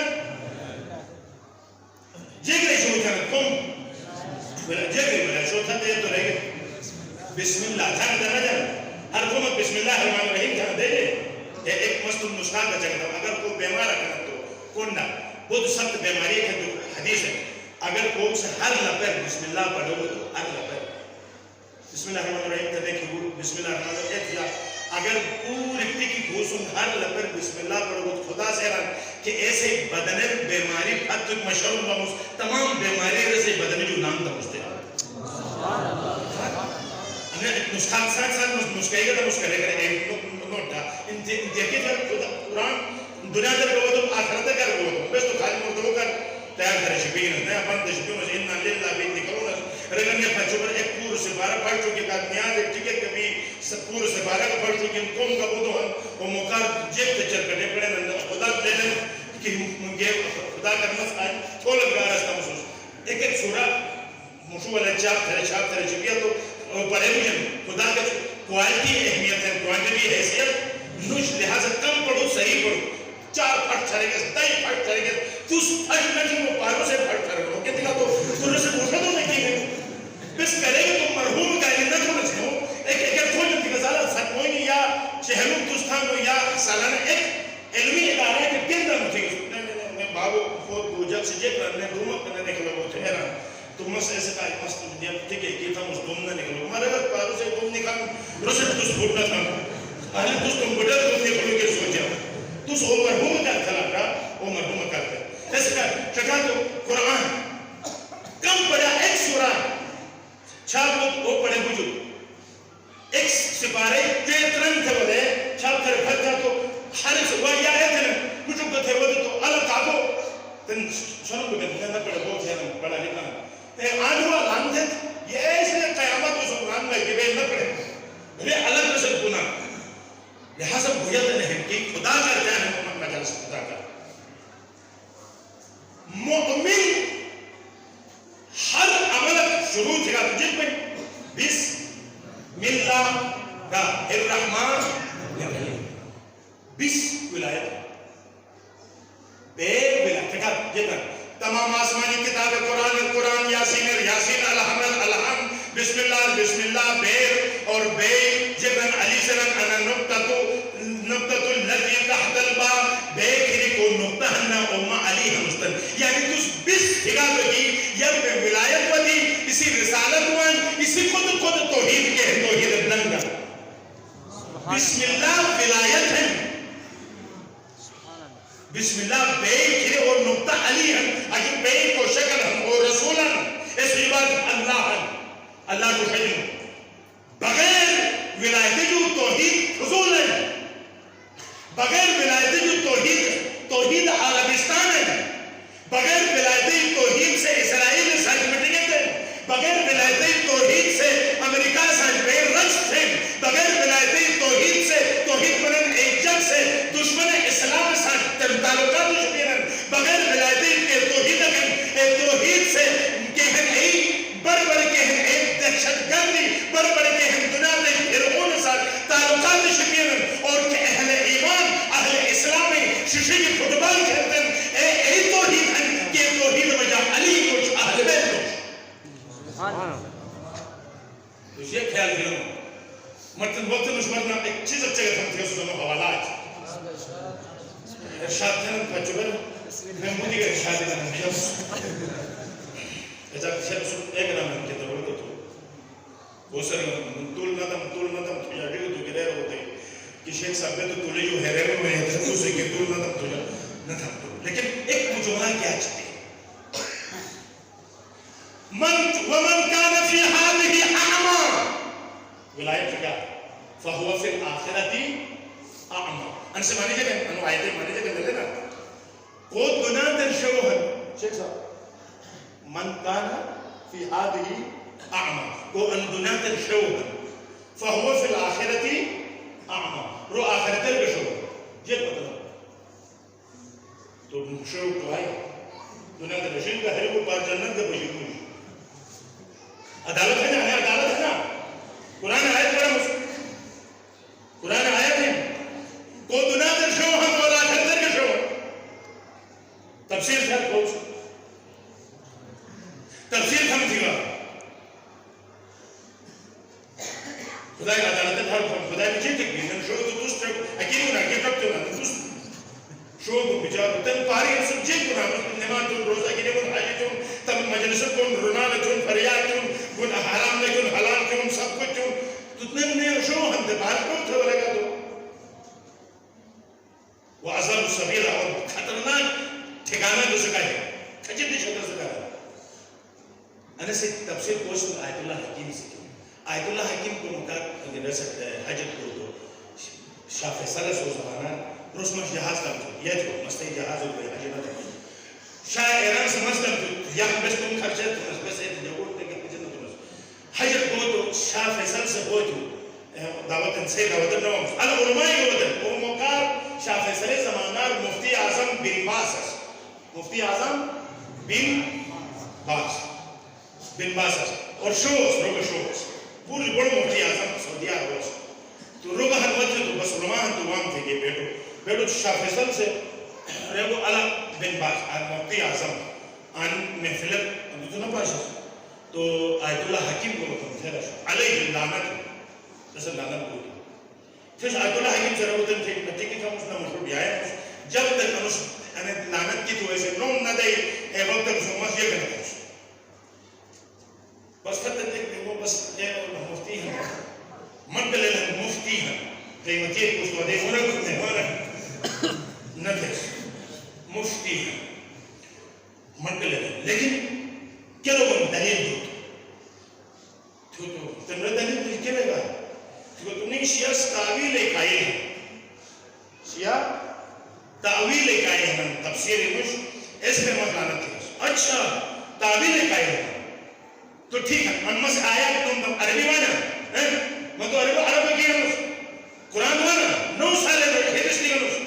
یہ کرے شروع جانا کم ولایت یہ کرے ولایت شروع جانا تو رہے گا بسم اللہ جانا جانا جانا ہر کو مت بسم اللہ الرحمن الرحیم جانا دے لے ایک مستر نسخان کا جگہ اگر کوئی بیمار کرنا تو کون نہ بہت سخت بیماری ہے جو حدیث ہے اگر کوئی سے ہر لپر بسم اللہ پڑھو تو ہر لپر بسم اللہ الرحمن الرحیم کہتے ہیں کہ بسم اللہ الرحمن الرحیم اگر پوری ٹکی گھوسوں ہر لپر بسم اللہ پڑھو تو خدا سے رہا کہ ایسے بدنر بیماری پتک مشروع بمس تمام بیماری رسے بدنی جو نام دمستے نسخات ساتھ نسخائی گا نسخرے کرے ایک نوٹا دیکھیں جب قرآن دنیا در گو تو آخرت کر گو تو بس تو خالی مرتبہ کر تیار کرے شبین ہے اپن تشبیہ مجھے انہا لیلہ بیت نکلون رگن یہ پچھو پر ایک پور سپارہ پڑھ چکی کہ نیاز ایک ٹکٹ کبھی پور سپارہ کا پڑھ چکی کم کا بودو ہم وہ موقع جیب تچر کٹے پڑے خدا لے لیں کہ خدا کرنا آج تھوڑا گا رستہ محسوس ایک سورہ مشو والا چاپ تھرے چکی تو پڑھے مجھے خدا کا کوالٹی اہمیت ہے کوانٹیٹی حیثیت نوش لہذا کم پڑھو صحیح پڑھو چار پھٹ چھڑے گے دائی پھٹ چھڑے گے تو اس پھٹ میں جو پاروں سے پھٹ چھڑے گے کہتے گا تو نے سے پوچھا تو نہیں گئے بس کرے گے تو مرحوم کا علمہ تو نہ چھو ایک تھوڑی جنتی کا سالہ سکموئنی یا شہروں دوستان کو یا سالانہ ایک علمی ادارہ ہے کہ کن دن تھی میں بابو خود بوجھک سے جیک رہنے دومت کرنے نکلو وہ تھے حیران تو مس ایسے کا مس جب تھی کہ کیتا مس دوم نہ نکلو ہمارے وقت پاروں سے دوم نکل رسل دوست بھوٹنا تھا پہلے دوست تم بڑا دوم نکلو کے سوچا تو سو مرحوم کا خلاف کا وہ مرحوم کرتے ایسے کا چکا تو قرآن کم پڑا ایک سورہ چھاپ لوگ وہ پڑے بجھو ایک سپارے تیترن تھے وہ دے چھاپ تھے پھر جا تو ہر ایک سوائے یا ہے تھے بجھو کو تھے وہ دے تو اللہ کاغو تن سنو کو کہتے ہیں نہ پڑے بہت ہے پڑا لکھنا تے آج ہوا لانتت یہ ایسے قیامت اس قرآن میں کہ بے نہ پڑے بھلے الگ رسل گناہ لہذا بھویت نہیں کہ خدا کرتا ہے محمد مجلس خدا کا مؤمن ہر عمل شروع تھا جن میں بسم اللہ کا الرحمن بس ولایت بے ولایت کا جتنا تمام آسمانی کتاب قرآن یاسین الحمد بسم اللہ بیر اور بے جبن علی سرن انا نقطة الذي تحت الباء بے کھری کو نقطہ ہننا اما علی ہمستن یعنی تُس بس تھگا لگی یا بے ولایت ودی اسی رسالت وان اسی خود توحید کے توحید ننگا بسم اللہ ولایت ہے بسم اللہ بے کھرے اور نقطہ علی ہم اگر بے کو شکل ہم اور رسول ہم اس عبادت اللہ ہم اللہ کو خیلوں بغیر ولایت جو توحید حضول ہے بغیر ولایت جو توحید عربستان ہے بغیر ولایت توحید سے اسرائیل ساتھ مٹنگت ہے بغیر ولایت توحید سے امریکہ ساتھ بے رجت ہے بغیر ولایت توحید سے توحید منن ایک جگ سے دشمن اسلام ساتھ تعلقات شکیرن بغیر ولایت توحید سے کہن ایک بڑھ کہن ایک دہشت گردی بڑھ کہن دنیا میں فرعون ساتھ تعلقات شکیرن اور کہ اہل ایمان اہل اسلامی شیشے کی فٹبال کھیلتن اے توحید ہیں کہ توحید وجہ علی کچھ اہل بیت کچھ تو یہ خیال کرو مرتن وقت نشمرنا ایک چیز اچھے گا تھا اس میں حوالات ارشاد تھا پچھوڑ میں مودی کا ارشاد ہے ایسا ایک نام ہے کہ تو تو وہ سر تول نہ دم تو یا کہ تو گرے ہوتے کہ شیخ صاحب تو تولے جو ہے رہے میں ہے تو سے کہ تول نہ دم تو نہ تھا لیکن ایک مجموعہ کیا چاہتے ومن كان في هذه أعمى ولایت کیا فهو في الآخرة أعمى ان سے مانی جگہ انو آیتیں مانی جگہ ملے نا قود گناہ در شوہن شیخ صاحب من كان في هذه أعمى کو ان گناہ در شوہن فهو في الآخرة أعمى رو آخرت در شوہن جیت مطلب تو شوہ تو آئی دنیا در شوہن کا ہر کو پار جنت در بشکوش عدالت ہے نا عدالت ہے نا قرآن آیت پڑھا مسلم قرآن آیت ہے کو دنیا در شو ہم اور آخر در کے شو تفسیر خیال کھول سکتا تفسیر ہم تھی گا خدا کا عدالت ہے خدا کی چیز تک بھی من شو تو دوست اکیلی ہونا اکیلی رکھتے ہونا دوست شو کو بچار تن پاری سب چیز کو نام نماز روزہ کی نمون حاجی چون تم مجلس کن رونال چون فریاد چون کن حرام نے کن حلال چون سب کچھ چون تتنن نے شو ہم دے بات کو تھا لگا دو وعذاب السبیل اور خطرناک ٹھکانہ دوسرے کا ہے کھچی دیشہ دوسرے کا ہے انہیں سے تفسیر کوشت آیت اللہ حکیم سے کی آیت اللہ حکیم کو مکات رہ سکتا ہے حجت کو تو شاہ فیصلہ سو زمانہ رسمش جہاز کا تو یہ جو مستی جہاز ہو گئے حجی نہ تکی شاہ ایران سے مسلم تو یا بس تم خرچہ تو بس ایک جگوڑ تے کہ کچھ نہ تو حجت کو تو شاہ فیصل سے ہو تو دعوتن سے دعوتن نوام العلماء کی وطن وہ مکار شاہ فیصل زمانہ مفتی اعظم بن باس مفتی اعظم بن باس اور شوز روگا شوز پوری بڑا مفتی اعظم سعودیہ روز تو روگا حلوت تو بس علماء تو وام تھے کہ بیٹو شاہ فیصل سے ریگو علا بن باس آن مفتی اعظم آن محفلت تو نہ پاشا تو آیت اللہ حکیم کو مطلب تھے رشا علیہ لعنت جیسے لعنت کو پھر آیت اللہ حکیم سے روتن تھے نتی کی کام اس نے مشہور بھی آیا جب تک انس لعنت کی تو ایسے نوم نہ دے اے وقت تک سمجھ یہ کرنے پہنچ بس فتح تک کہ وہ بس مفتی ہیں منقل مفتی ہیں قیمتی کچھ ودے ہونا کچھ نہیں ہونا نتیس مفتی ہیں منقل لیکن کیا لوگوں دلیل تو تمہیں دلیل تو کیا لگا تو تم نے شیعہ تعویل قائل ہے شیعہ تعویل قائل ہے تفسیر مش اس میں مطلانت ہے اچھا تعویل قائل ہے تو ٹھیک ہے من مس آیات تم عربی وانا میں تو عربی کی ہے قرآن وانا 9 سال ہے حدیث نہیں ہے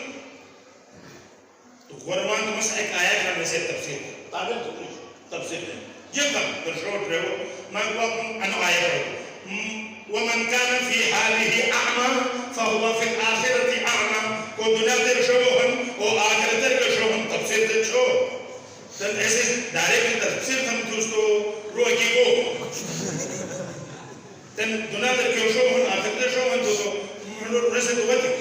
تو قرآن تو مس ایک آیات کا میں سے تفسیر ہے تعویل تو کچھ تفسیر ہے یہ کم پر شروع رہے ہو میں انو آیت رہے ومن كان في حاله أعمى فهو في الآخرة أعمى ودنيا ترشوهن وآخرة ترشوهن تفسير ترشوه تن ایسے ڈائریکٹ تفسیر تم دوستو روح کی کو تن دنیا ترشوهن آخرة ترشوهن تو رسے تو بتی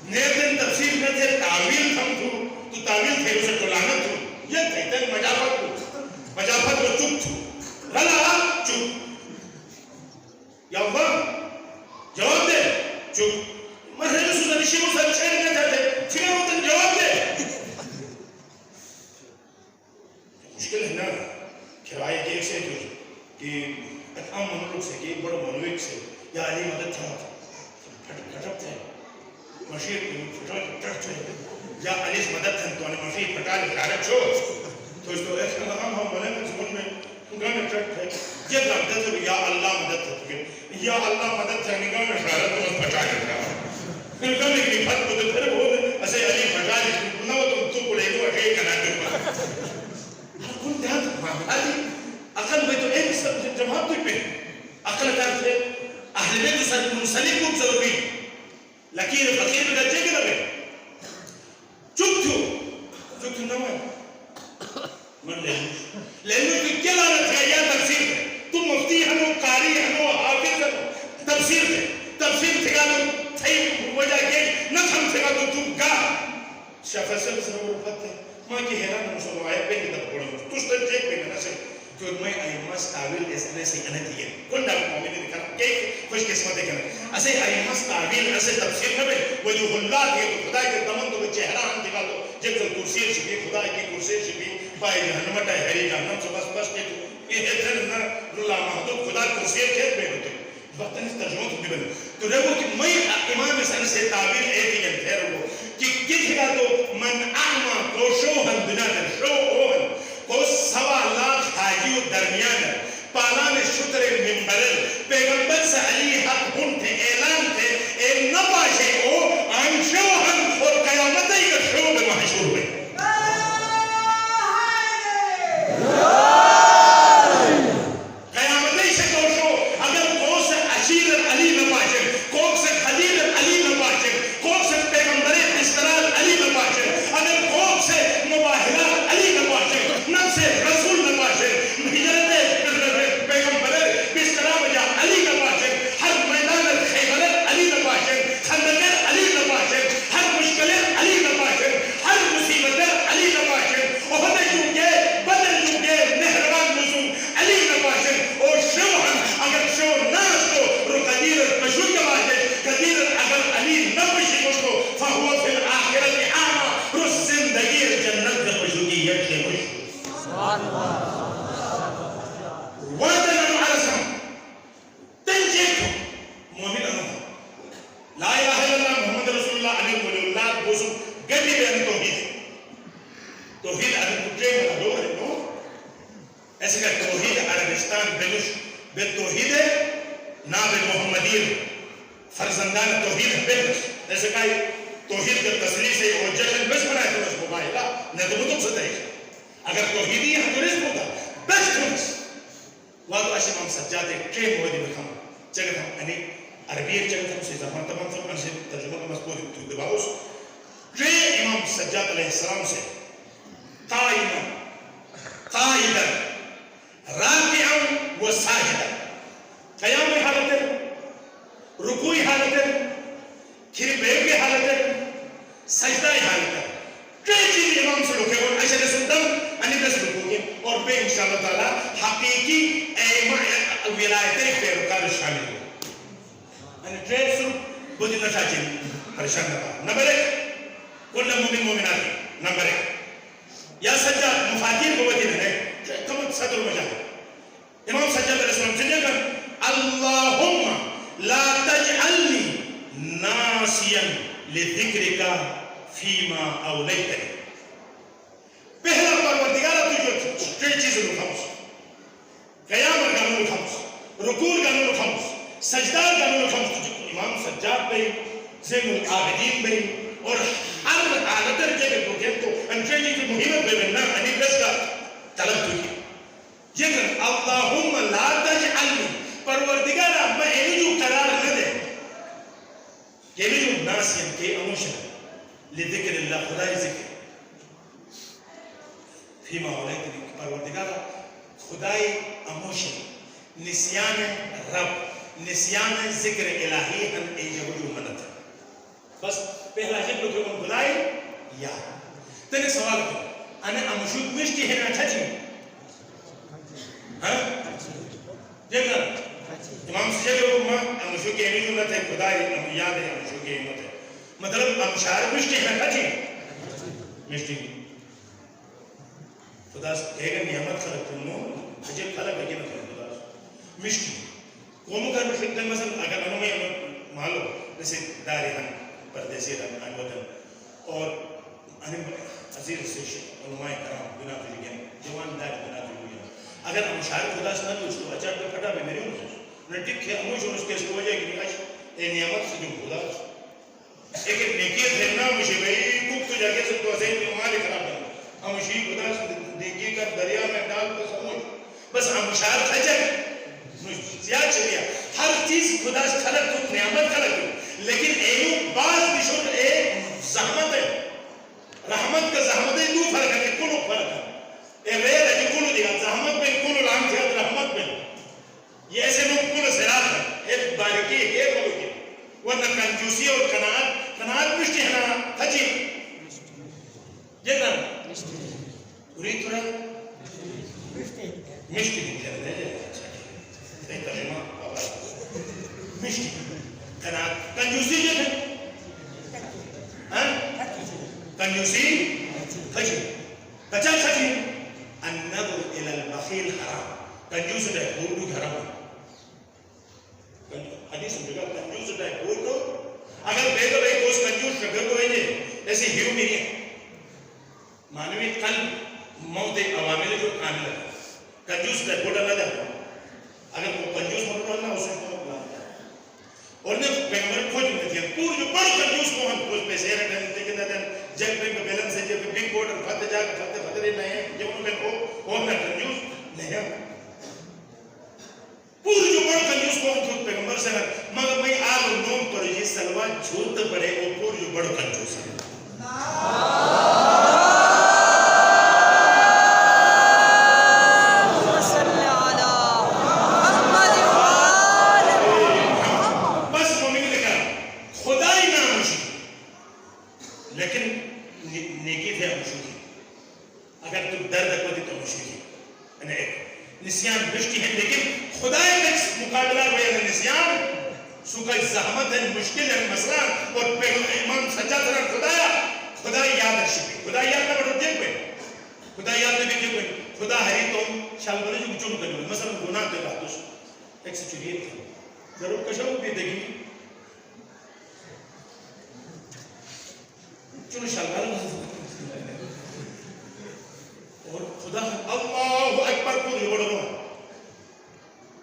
نیتن تفسیر میں تھے تعویل تم تو تعویل تھے اسے تلانت تو یہ تھے تن مجافت کو چپ تھو غلا چپ یا اللہ جواب دے چپ مرحلہ رسول اللہ شیعہ صاحب شہر میں جاتے پھر وہ جواب دے مشکل ہے نا کرائے کے ایک سے کہ اتعام منولوگ سے کہ ایک بڑا منوک سے یا علی مدد تھا پھٹپ تھے مشیر پھٹپ تھے یا علی مدد تھا تو انہیں مفید پھٹال خارج چھو تو اس کو ایسا ہم ملیں سمجھ میں گانے چٹ تھے یہ گانے تھے یا اللہ مدد تھے یا اللہ مدد تھے نگاہ میں شہرت تو مجھ پھٹا کے رہا پھر کمی کی پھٹ کو تو پھر بہت ایسے علی پھٹا کے نو تم تو پڑے گو اٹھے کنا کے پاس کون دھیان علی اقل میں تو ایک سب جواب تو پہ اقل کار تھے اہل بیت سر منسلی کو ضروری لکیر فقیر کا جے کے لگے چپ تھو نہ من لینو کی کیا لانت ہے یا تفسیر ہے تم مفتی ہنو قاری ہنو حافظ ہنو تفسیر ہے تفسیر تھگا تو تھئی وجہ کے نہ تھم تھگا تو تم گا شاہ فیصل سے وہ رفت ہے ماں کی حیران مسلم آئے پہ کتاب پڑھا تو اس طرح چیک پہ نہ سے کہ میں ایماس تعویل اس نے سے انتی ہے کون ڈاک مومنی دکھا کہ خوش قسمت ہے کہ اسے ایماس تعویل اسے تفسیر نہ بے وجہ اللہ کے تو خدا کے دمن تو چہرہ ہم دکھا تو جب تک کرسی شبی خدا کی کرسی شبی پائے جہنم اٹھائے ہری جہنم سے بس کے تو یہ ادھر نہ رلا محدود خدا کرسی کھیت میں ہوتے وقتاً اس ترجمہ تو بھی بنے تو رہو کہ میں امام حسن سے تعبیر ایک ہی انتہر ہو کہ کس کا تو من اعما کو شوہن بنا در شوہن کو 1.25 لاکھ حاجیو درمیان پالان شتر منبرل پیغمبر سے علی حق ہن تھے اعلان تھے اے نباشے کو آن شوہن اور قیامت ہی کا شوہ میں محشور ہوئے پیغمبر بستر بجا توحید الکترین مدور ہے نو ایسے کہ توحید عربستان بلوش بالتوحید ناب محمدین فرزندان توحید بلوش ایسے کہ توحید کا تصریح سے اور جشن بس بنائے تو اس مباہلہ نہ تو مطلب سے طریقہ اگر توحیدی ہے تو رزق ہوتا بس تھوڑس وادو اشم ہم سجادے ٹرے مویدی بکھام جگت ہم انہی عربی ایک جگت ہم سے زمان تمام سب انسے ترجمہ کا مذکور تو دباؤس ٹرے امام سجاد علیہ السلام سے قائما قائدا راکعا و ساجدا قیام حالت رکوعی حالت کھر بیگ کی حالت سجدہ حالت ٹرے چیز امام سے لکھے اور عشر سندم انہی بس رکوعی اور بے انشاءاللہ تعالی حقیقی ولایت پیروکار شامل ہو انہی ٹرے صرف بودی نشا چیز پریشان نبا نمبر ایک کل مومن مومناتی نمبر ایک یا سجاد مفاتیر قوتی میں کمت صدر مجاہد امام سجاد علیہ السلام سے دیکھا اللہم لا تجعلنی ناسیا لذکرکا فیما اولیتنی پہلا پروردگارہ تجھو ٹرے چیزیں لکھامس قیام گانو لکھامس رکوع گانو لکھامس سجدار گانو لکھامس تجھو امام سجاد بھئی زین العابدین بھئی اور ہر حالتر کے لئے پروگرام تو انٹرینجی کی مہمت بے بننا انہی بس کا طلب تو کی لیکن اللہم لا تجعلنی پروردگارہ میں انہی جو قرار نہ دے کہ انہی جو ناسین کے اموشن لذکر اللہ خدای ذکر فیما اولیتنی پروردگارہ خدای اموشن نسیان رب نسیان ذکر الہی ہم ایجابو منت بس پہلا ذکر کہ ان خدای یا تنہیں سوال کرو انہیں امشوک مشتی ہے نا چھچی ہاں دیکھنا امام سے جو امشوک کی امیت ہونا تھے خدای یاد ہے امشوک کی امیت ہے مطلب امشار مشتی ہے نا چھچی مشتی خدا کہے گا نعمت خلق تنو عجب خلق ہے کہ نہ خدا مشتی قوموں کا مشتی مثلا اگر انہوں میں مالو جیسے داری ہم پردیسی رہن وطن اور عزیز سے علماء کرام بنا فیلگین جوان دائر بنا فیلگین اگر ہم شاید خدا سنا تو اس کو اچھا پر پھٹا بھی میری ہوں انہیں ٹک ہے اموش اور اس کے اس کو وجہ کہ آج اے نعمت سے جو خدا ایک نیکیت ہے نا مجھے بھئی کب تو جاگے سے تو اسے مالی خراب ہے اموشی خدا سے دیکھی کر دریا میں ڈال تو سموش بس اموشار خجر زیاد چلیا ہر چیز خدا سے خلق تو نعمت خلق تو لیکن ایو بعض بشور ایک زحمت ہے رحمت کا زحمت ہے دو فرق ہے کہ کلو فرق ہے اے ویر ہے کہ کلو دیا زحمت میں کلو لام جہت رحمت میں یہ ایسے لوگ کلو سرات ہے ایک باریکی ایک کلو کی ورنہ کنجوسی اور کنات مشتی ہے نا تھجی جتنا ارید تھوڑا مشتی مشتی کنجوسی جو ہے کنجوسی خجی کچا خجی النظر الى البخیل حرام کنجوس ہے بوٹو حرام حدیث جگہ کنجوس ہے بوٹو اگر بیدو ایک اس کنجوس شکر کو ہے ایسے ہیو میری ہے مانوی قلب موت عوامل جو کامل ہے کنجوس ہے بوٹا نہ جاتا اگر وہ کنجوس موٹو اللہ اسے کو اور نے پیغمبر کھوج میں دیا پور جو بڑا کنجوس کو ہم کھوج پیسے رکھنے دیکھیں دن جگ بینک میں بیلنس ہے جب بگ بورڈ اور فتح جا کر فتح نہیں ہے جب انہوں نے کو اور میں کنجوس نہیں ہے پور جو بڑا کنجوس کو ہم کھوج پیغمبر سے مگر میں آل نوم پر یہ سلوات جھوٹ پڑے وہ پور جو بڑا کنجوس ہے نسیان مشکل ہے لیکن خدا ایک مقابلہ ہوئے ہیں نسیان سوکھا زحمت ہے مشکل ہے مسئلہ اور امام سچا طرح خدا یاد رکھے خدا یاد نہ بڑھو دیکھ پہ خدا یاد نہ دیکھ پہ خدا ہری تو شال بلے جو چون کرنے مثلا گناہ دے بات اس ایک سے چلیے تھا ضرور کشاو بھی دیکھی چون شال بلے خدا اللہ اکبر کو بڑھ رہا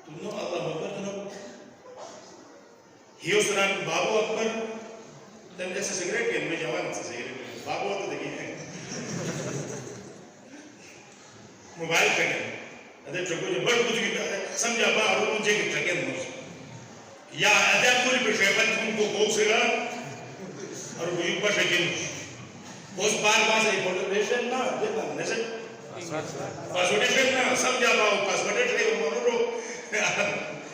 تم نے اللہ اکبر تم ہی اس رنگ بابو اکبر تم جیسے سگریٹ کے میں جوان سے سگریٹ بابو تو دیکھیں موبائل پہ گئے ادھر چکو جو بڑھ کچھ بھی سمجھا با اور مجھے کی ٹرکن موز یا ادھر پوری پر شیفت تم کو گوک سے گا اور وہ ایک پر شکن اس بار بار سے پولیٹیشن نا دیکھنا نیسے پاسوٹیشن نا سمجھا با پاسوٹیشن ہے وہ منو رو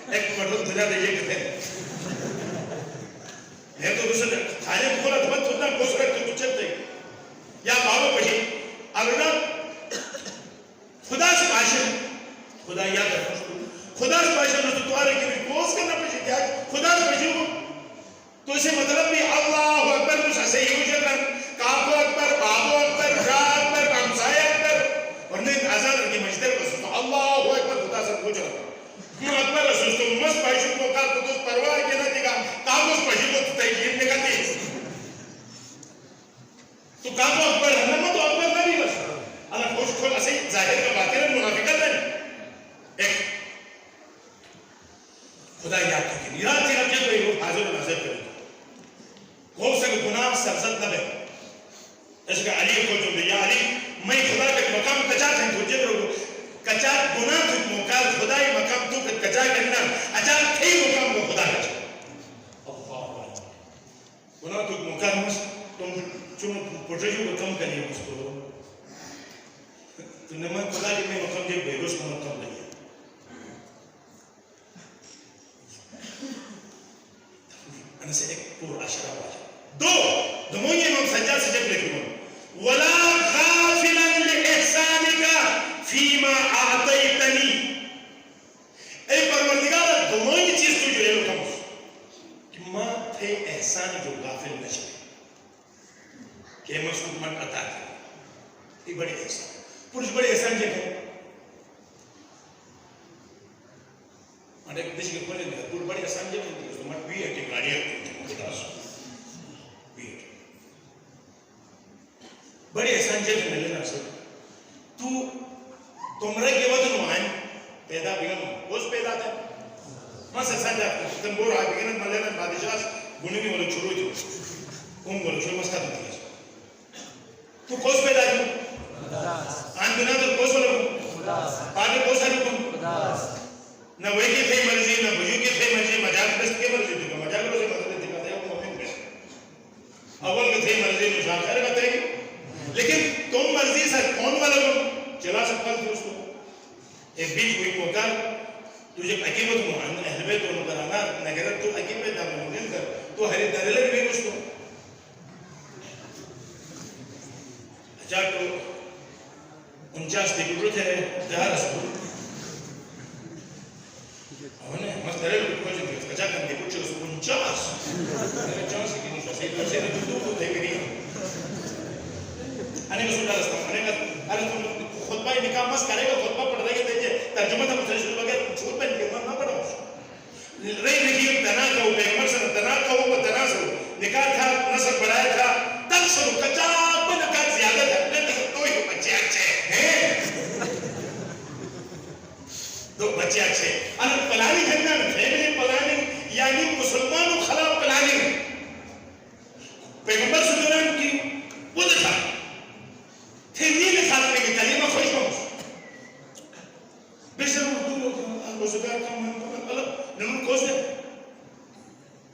ایک مرد دجا دے یہ کہتے ہیں میں تو دوسرے کھانے کھولا تو بات اتنا کوس رکھ کے کچھ چلتے یا بابا پہی اگر خدا سے باشن خدا یاد رکھو خدا سے باشن تو توارے کی بھی کوس کرنا پہی کیا خدا سے باشن ہو تو اسے مطلب بھی اللہ اکبر کچھ ایسے ہی ہو جاتا کابو اکبر بابو اکبر شاہ اکبر کامسائے اکبر ورنہ آزاد رکھی مجدر کو سنو اللہ اکبر خدا سے پوچھ رہا کیوں اکبر رسول تو مست باشن کو کار تو اس پرواہ کے نہ دیگا کابو اس باشن کو تحجیر نکاتی تو کابو اکبر ہے نا تو اکبر نہ بھی بس اللہ خوش کھول ایسے ظاہر کا باطر منافقت ہے ایک خدا یاد رکھیں یاد سے رکھیں کوئی روح حاضر و ناظر کرے خوف سے گناہ سرزد نہ بے اس کا علی کو جو دیا علی میں خدا کے مقام کچا تھا تجھے رو کچا گناہ تو مقام خدای مقام تو کچا کرنا اچھا تھی مقام کو خدا کچا اللہ گناہ تو مقام تم چون پروٹیجو کو کم کریے اس کو تو نمان خدا کے میں مقام جب بیروس کو مقام لگیا انا سے ایک پور عشرہ واجہ دمونی امام سجاد سے جب لکھوں وَلَا غَافِلًا لِإِحْسَانِكَ فِي مَا أَعْطَيْتَنِي اے پروردگار دمونی چیز تو جو ہے لکھا کہ ماں تھے احسان جو غافل نشے کہ مصروف من عطا کر یہ بڑی احسان پورش بڑی احسان جب ہے اور ایک دیش کے کھولے دیا پور بڑی احسان جب ہے اس تو مٹ بھی ہے کہ گاڑیاں بڑی احسان جب ملے نا سر تو تمرے کے وقت نوائن پیدا بگم اس پیدا تھا ماں سے سن جاتا تم بور آئے بگنت ملے نا بادشاہ گنی میں بولو چھوڑو تھو بولو چھوڑو مسکا تو دیا تو کوس پیدا جو آن بنا تو کوس بولو آگے کوس آنے کن نہ وہی کی تھے مرضی نہ بجو کی تھے مرضی مجال بست کے مرضی تھے مجال بست کے مرضی تھے وہ مومن بست اول کے تھے مرضی نشان خیر بتائے گی لیکن تم مرضی سے کون والا لوگ چلا سکتا تھے اس کو ایک بیچ ہوئی موقع تجھے حکیمت محمد اہلوے تو مقرانا نگرت تو حکیمت دامنین کر تو ہری دریلر بھی اس کو اچھا تو 49 دیکھو تھے جہاں رسول انہیں مست دریلر کو جو کہ اچھا کن دیکھو چھے اس کو 49 چانس کی نہیں شاید تو سے دو کو دے گری انہیں رسول اللہ صلی اللہ علیہ وسلم خطبہ نکاح مس کرے گا خطبہ پڑھ دے گا دیجئے ترجمہ تھا مجھے شروع بغیر چھوٹ پہ نکاح نہ پڑھا رہی نکیل تنا کہو پیغمبر سے تنا کہو و تنا سو نکاح تھا نصر بڑھایا تھا تک سو کچا نکاح زیادہ تھا اپنے تک دو ہی بچے اچھے ہیں دو بچے اچھے انہیں پلانی کرنا فیملی پلانی یعنی مسلمانوں خلاف پلانی پیغمبر سے دوران کی وہ تھا تھیلی کے ساتھ میں کہ کلیمہ خوش ہوں بشر اردو لوگ روزگار کا مطلب نمون کوز ہے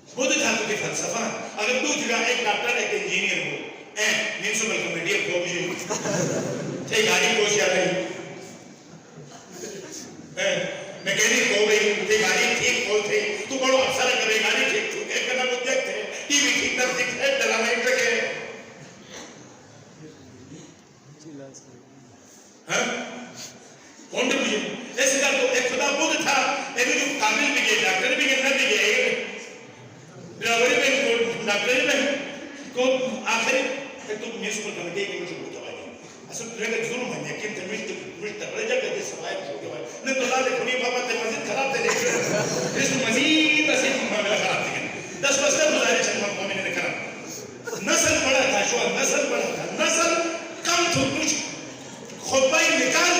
بودھ دھاتو کے فلسفہ اگر دو جگہ ایک ڈاکٹر ایک انجینئر ہو میونسپل کمیٹی کو بھی تھے گاڑی کوش یا رہی میکینک ہو گئی تھے گاڑی ٹھیک ہو تھے تو بڑو افسر کرے گاڑی ٹھیک چھوٹے ایک کرنا وہ دیکھتے ہیں ٹی وی ٹھیک تر دکھ ہے ڈرامہ انٹرک ہے کون دے مجھے ایسے کہا تو ایک خدا بود تھا ایک جو قابل بھی گئے ڈاکٹر بھی گئے نہ بھی گئے ڈرائیوری میں ڈاکٹر میں کو آخری ایک تو میونسپل کمیٹی کی مجھے بہت آئی اصل رہے ظلم ہے یقین تھے مجھتا رجا کہتے سوائے چھوٹے ہوئے نے تو لالے خونی بابا تے مزید خراب تھے دیکھ رہے اس مزید اسی معاملہ خراب تھے 10 بستر گزارے چند مومن نے کرم نسل بڑا تھا شو نسل بڑا تھا نسل کم تو کچھ خطبہ نکال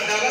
$8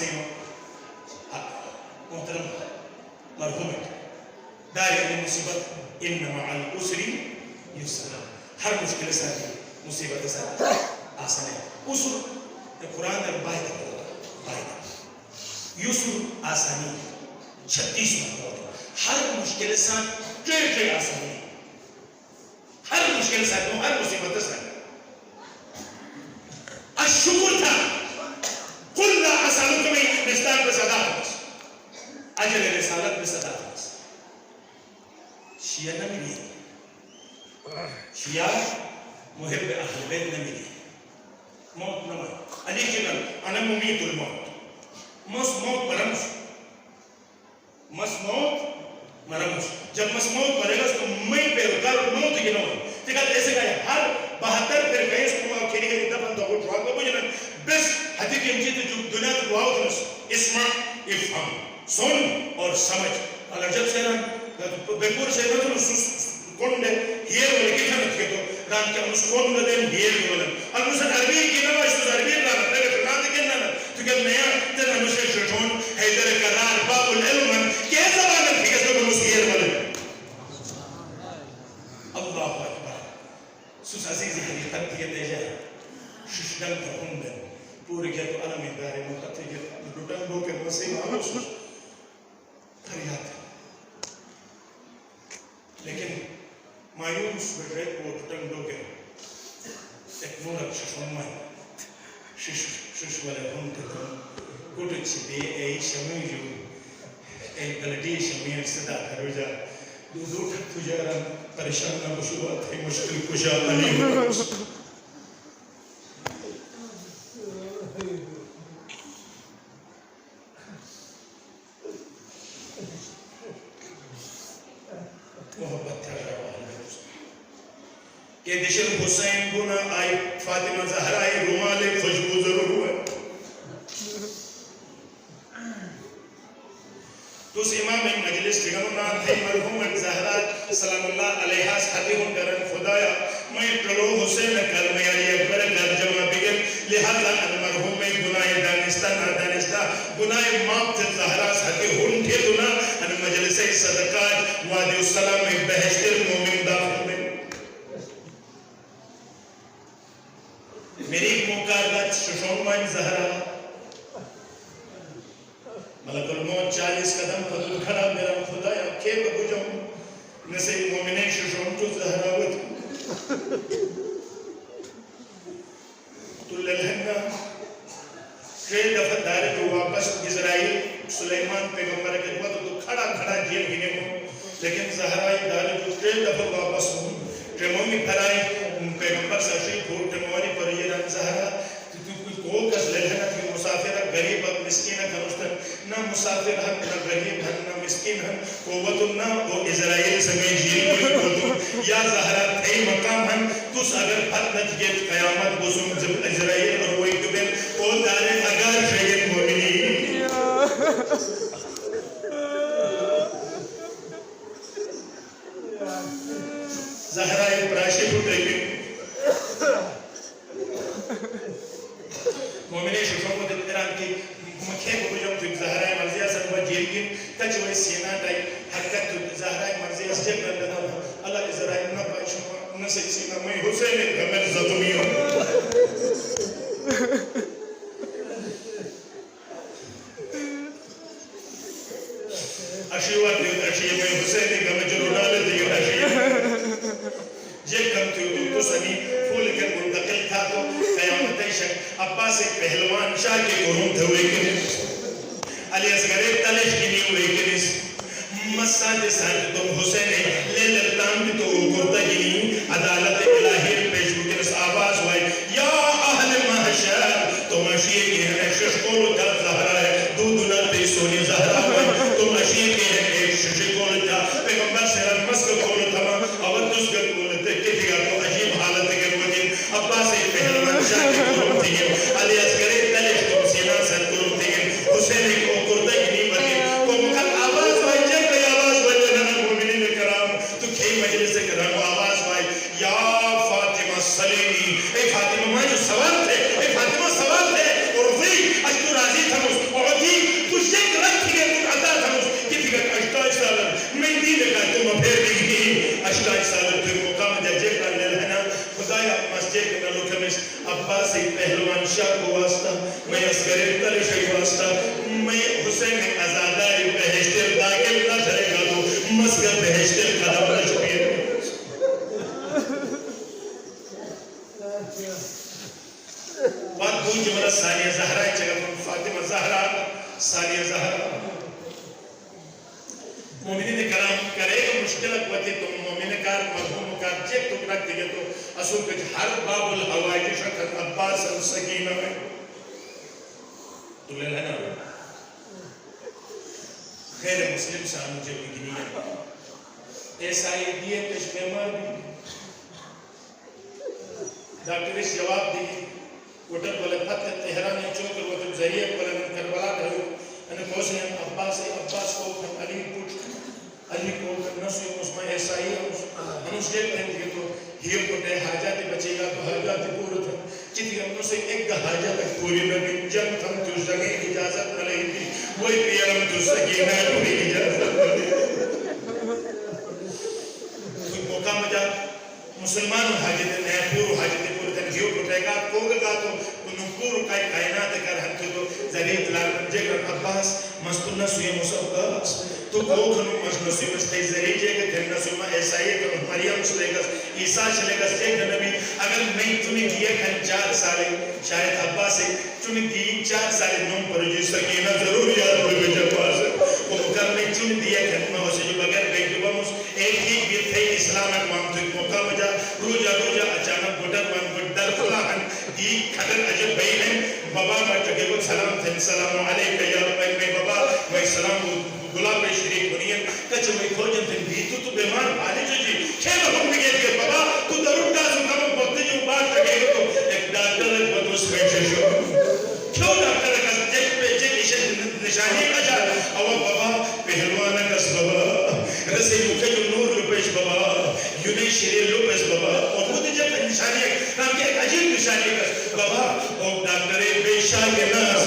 سيما محترم مرحوم دائما مصیبت ان مع العسر یسرا ہر مشکل سے مصیبت سے آسان ہے عسر قرآن در باید یسر آسانی 36 مرتبہ ہر مشکل سے ٹریٹ آسانی ہر مشکل سے ہر مصیبت سے الشکر تھا قل لا اسالکم مصداق بصداقت اجل رسالت بصداقت شیعہ نہ ملی شیعہ محب اہل بیت نہ ملی موت نہ مر علی جنل انا ممیت الموت موت مرمش موت مرمش جب موت مرے گا تو میں پیروکار موت کی نہ ہو تکت ایسے گئے ہر 72 پھر گئے اس کو کھیلی گئی دفن تو وہ ڈراگ کو جنن بس حدیث کی انجیت جو دنیا تو دعاو دنس اسمع افہم سن اور سمجھ اللہ جب سے بپور سے نہ تو کون دے ہیر والے کی کھانا تھے تو رات کے اس کون دے ہیر والے المسن عربی کی نہ اس عربی رات لگے تو نہ کہ نہ تو کہ نیا تیرا مشے شٹون حیدر قرار باب العلم کی زبان تھی کہ اس ہیر والے اللہ اکبر سوس عزیزی حقیقت کی دے جائے ششدن کا ہندن پوری کیا تو علم دارے مقتل کے لٹن دو کے مسیح آلو سوس فریاد لیکن مایوس بڑھے کو لٹن دو کے ایک نورک ششون مائن شش والے ہندن کوٹو چھپے ای شمی جو ایک گلٹی شمیر صدا کرو جا دو تجارہ پریشان نہ بشوات ہے مشکل کشا علی محبت تھا کہ دشر حسین گنا آئی فاطمہ زہرہ آئی رومال خوشبو ضرور ہوا تو اس امام مجلس پیغمبر تھے مرحوم زہرا سلام اللہ علیہ حدی ہوں کرن خدایا میں پرو حسین کلمہ علی اکبر کر جمع بگن لہذا ان مرحوم میں گناہ دانستہ نادانستہ گناہ ماپ تھے زہرا حدی ہوں تھے دنا ان مجلس صدقات وادی السلام میں بہشت المومن داخل میں میری مقاربت ششومان زہرا ملک الموت 40 قدم حضور کھڑا میرا خدایا کھے بگو جاؤں نسے مومنین ششون تو زہراوت تو للہنہ کھے دفعہ دارے جو واپس اسرائیل سلیمان پیغمبر کے بعد تو کھڑا کھڑا جیل گنے ہوں لیکن زہرائی دارے جو کھے دفعہ واپس ہوں ٹریمومی پھرائی پیغمبر ساشی پھوٹ ٹریموانی پر یہ رن زہرا کو کس لہنہ کی مسافرہ غریب اور مسکینہ کنوستن نہ مسافر ہن نہ غریب ہن نہ مسکین ہن قوت نہ وہ اسرائیل سمیت جیل کوئی قوتوں یا زہرہ تھے مقام ہن تس اگر پھت نتیجت قیامت بزم جب اسرائیل اور وہ اکبر او دارے اگر شہید مومنی زہرہ پراشی پھوٹے گئے مومنی شفاق کو دلتران کی مکھے کو جب تو زہرہ مرضیہ سنبا جیل کی تجوی سینہ ٹائی حرکت تو زہرہ مرضیہ سجب کر دیتا ہوں اللہ اسرائیل نہ پائی شما نسک سینہ میں حسین گمر زدومی ہوں اشیوات دیو اشیو میں حسین گمر جلونا دیو اشیو جب کم تو سنی پھول کر منتقل تھا تو قیامت شک عباس پہلوان شاہ کے قرون تھے ہوئے کنس علی اصغر تلش کی نہیں ہوئے کنس مساج سانت تم حسین لے لرطان بھی تو کرتا ہی نہیں عدالت الہی پیش کنس آواز ہوئے یا اہل محشر تم اشیئے کے ہیں ششکول تھا زہرہ ہے دودنا تی سونی زہرہ ہوئے تم اشیئے کے ہیں ایک ششکول تھا پیغمبر سے رمس کو کھول تھا اودس گر کھولتے کتی گا تو عجیب حالت گر وجن عباس پہلوان شاہ کے قرون تھی علی اصغر تلش تم سینہ سر قرون تھی حسین کو کرتا ہی نہیں بگن تو مکھل آواز بھائی جب کئی آواز بھائی لنہ مومنین کرام تو کئی مجلس کرام آواز بھائی یا فاطمہ سلیمی اے فاطمہ ماں جو سوال تھے اے فاطمہ سوال تھے اور وہی اج تو راضی تھا اس عباسی پہلوان شاہ کو واسطہ میں اسگر تلشی واسطہ میں حسین ازاداری بہشتر داخل نہ جائے گا تو مسکر بہشتر قدم نہ چپیر بات دو جملہ ثانیہ زہرہ چگہ فاطمہ زہرہ ثانیہ زہرہ مومنین کرام کرے گا مشکلت وقتی تو مومن کار مرحوم کار چیک تو رکھ دیگے تو اصول کچھ ہر باب الحوائی شکر عباس السکینہ میں تو لے لینا خیر مسلم شان مجھے بگنی ہے ایسا ہی دیئے پیش بیمار بھی ڈاکٹر اس جواب دیگی وٹر بولے پتہ تہرانی چوکر وطن ذریعہ بولے من کربلا کہو انہیں کوسے ہیں عباس کو علی پوچھ علی کو نسو مسمع ایسائی ہنوش دیکھ رہے ہیں تو ہی پوٹے حاجات بچے گا تو حاجات پورا تھا چیتی ہم سے ایک حاجات پوری نبی جب تم تو سگے اجازت نہ رہی تھی وہی پیرم تو سگے نہ پوری اجازت نہ رہی کوئی موقع مجا مسلمان حاجت نیا پورو حاجت پورا تھا ہی پوٹے گا کوگا گا تو نمپور کائی کائنات کر ہم تو ذریعت لال جگر عباس مستنہ سوی مسعباس تو وہ کھنو مجنسی مستی ذریعے جگہ کھننا سوما ایسائی ہے کہ مریم چلے گا عیسیٰ چلے گا ایک نبی اگر میں چنی دیا کھن 4 سالے شاید عباس سے چنی دی 4 سالے نوم پر جو سکینہ ضرور یاد ہوئے بجا پاس وہ مکر میں چنی دیا کھن میں اسے جو بغیر بیک دوبا مس ایک ہی بیت ہے اسلام اکوام تو موقع مجا روجا اچانک بڑھر من بڑھر فلاحن دی کھٹر عجب بھئی ہیں بابا بچے کو سلام تھے السلام علیکہ یا رب میں بابا میں سلام گلاب شریف بنیئن کچھ میں کھوجن تھے بھی تو بیمار بھالی جو جی کھیل ہم نگیت کے بابا تو درود ڈاسو کم بکتے جو بات لگے گا تو ایک ڈاکٹر ایک بدوس بیٹھے شو کیوں ڈاکٹر کا جب پیچھے کشن نشانی اچھا اوہ بابا پہلوانا کس بابا رسی مکہ جو نور لپیش بابا یونی شریر لپیش بابا اور وہ جب نشانی ہے نام کہ ایک عجیب نشانی کس بابا اوہ ڈاکٹر بے شاہ کے ناس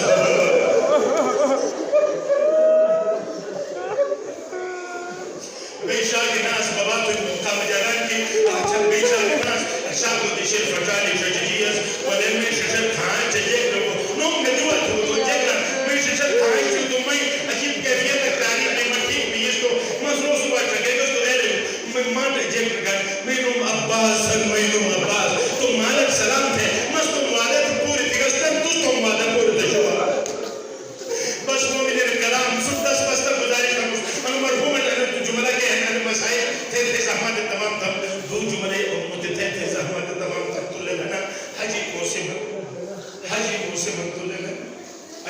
بیشا کے ناس بابا تو موقع مجران کی آچھا بیشا کے ناس اشاہ کو دیشر فٹالی شجیز ولے میں ششر کھائیں چجیک لگو نوم میں دوا تو جیکنا میں ششر کھائیں چھو تو میں عجیب کیفیت اکتاری میں مٹھیک بیس تو مزرو صبح چکے گا تو اے لے میں مانٹ جیک لگا میں نوم عباس تو مالک سلام تھے مست تو موادت پوری تگستن تو موادت پوری تشوا بس مومنین کلام سدس بستر گزارش کا ان مرحوم جملہ کے ہیں مسائل تھے زحمت تمام تھا دو جملے امت تھے زحمت تمام تھا تو لگنا حجی موسم تو لگنا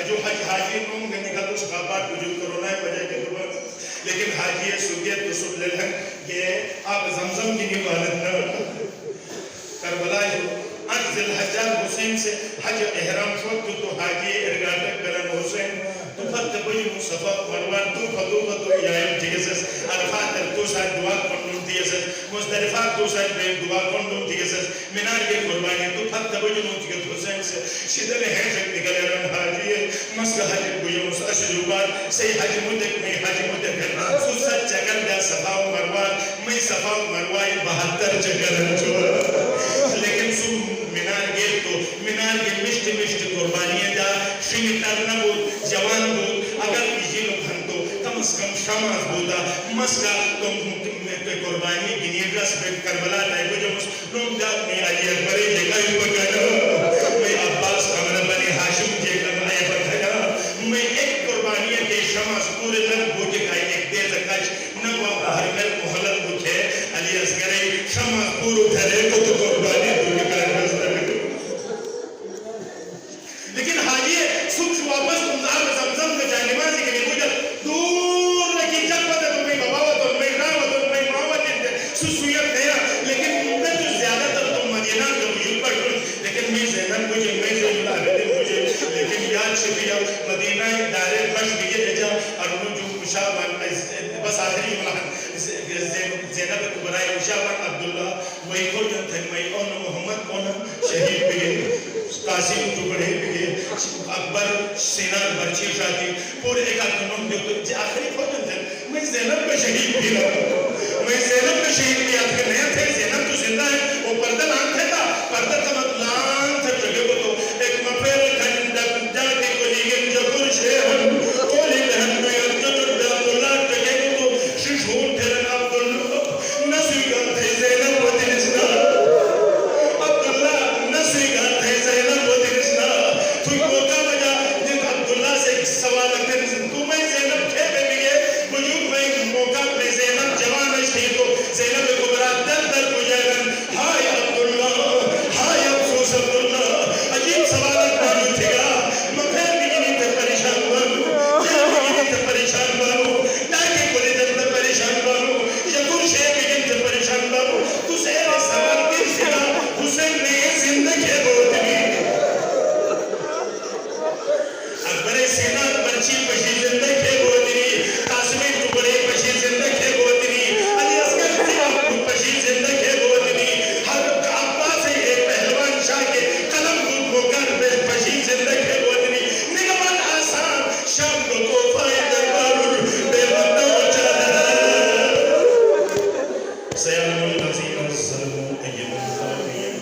جو حاجی نوم گنی کا تو سخابات وجود کرونا ہے بجائے کے دوبار لیکن حاجی سوگیت تو سب لگن کہ آپ زمزم کی نبالت نہ کربلا جو ذی الحجاج حسین سے حج احرام وقت تو حاجی ارگاٹک کرن حسین تو فت بئی مصطفیٰ مروان تو یائم دیسس عرفات تو ساتھ دعا کنڈم دیسس مزدلفات تو ساتھ دعا کنڈم دیسس منار کے قربانی تو فت بئی نوتیت حسین سے شدر ہے شک نکلے رن حاجی مسکہ حج بویمس اشجوبات سی حج مدک میں حج مدک سوسط چکر دا صفا و مروان میں صفا و مروائی 72 چکر چورا لیکن سو منار گیل تو منار گیل مشت قربانیاں دا شنگ ترنا بود جوان بود اگر کسی لوگ ہم تو کم از کم شماز بودا مسکا تم قربانی گنی رس بیت کربلا تائیو جو مسلم جات میں آئی اکبری جگہ بگانا میں عباس امر بنی حاشم جگہ آئی بگانا میں ایک قربانی کے شماز پورے لگ بوجھے کا ایک دیر زکاش نوا ہر مل محلل بکھے علی اسگرے شماز پورو دھرے کو تو قربانی دوری کا رسل لیکن حاجی سکھ واپس تمزار زمزم میں جائے نمازی کے لیے مجھے دور لکی جب پتہ تمہیں باباوت اور میں راوت اور میں معاوت سویت دیا لیکن میں تو زیادہ تر تم مدینہ کا وجود پر کروں لیکن میں زینن مجھے لیکن یاد شکریہ مدینہ دارے بش بگے جا اور انہوں جو مشاہبان بس آخری ملاحن زینب کبرائی مشاہبان عبداللہ وہی کو جن تھے میں اون محمد کون شہید بگے قاسم ٹکڑے بگے اکبر سینار برچی شاہدی پورے ایک آخروں جو آخری کو جن تھے میں زینب کا شہید بھی رہا میں زینب کا شہید بھی آخر نہیں تھے زینب تو زندہ ہے وہ پردہ نام تھے تھا پردہ تمت لان تھا جگہ کو تو ایک مفیر کھنڈ جاتی کو لیگن جبر شیہن کولی لہن میں جبر عبداللہ جگہ کو تو ششون تھرن عبداللہ نسی گان تھے زینب و دنسنا عبداللہ نسی گان تھے زینب و دنسنا تو موقع بجا جن عبداللہ سے ایک سوال لگتے ہیں تو میں زینب کھے پہ بھی گئے وجود میں موقع پہ زینب جوان اشتی تو زینب کبرا در در مجھرن ہائے عبداللہ ہائے افسوس عبداللہ عجیب سوالت مانو تھے گا مفیر بگنی تے پریشان بانو جل بگنی تے پریشان بانو ڈاکی کولی دن تے پریشان بانو یکور شے بگن تے پریشان بانو تو سہر سوال کر سنا حسین نے زندگی بہت بھی اکبر سینا برچی پشی زندگی بہت بھی قاسمی ٹکڑے پشی زندگی بہت بھی علی اصغر تھی پشی زندگی بہت بھی ہر عباس ہے پہلوان شاہ کے قلم خود مکر پہ پشی زندگی بہت بھی نگمان آسان شام کو کوفائے دربار بے مدہ و چادر سیالم الذین الظلموا ایب الظالمین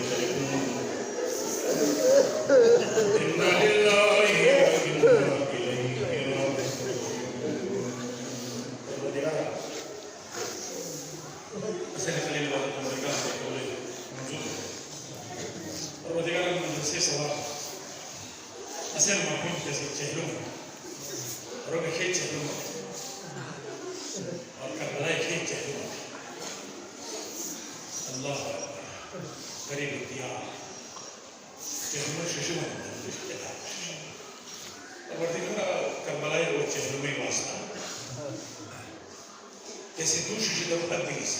انا للہ حسین خلیل وقت امریکہ سے کولے موجود ہے اور وزیگار مجلسی سواب حسین مرحوم کسی چہلوں اور وہ خیل چہلوں اور کربلائی خیل چہلوں اللہ قریب اتیار چہلوں ششوں اور وزیگار کربلائی وہ چہلوں میں واسطہ کسی دوشی شدہ وقت دیگیس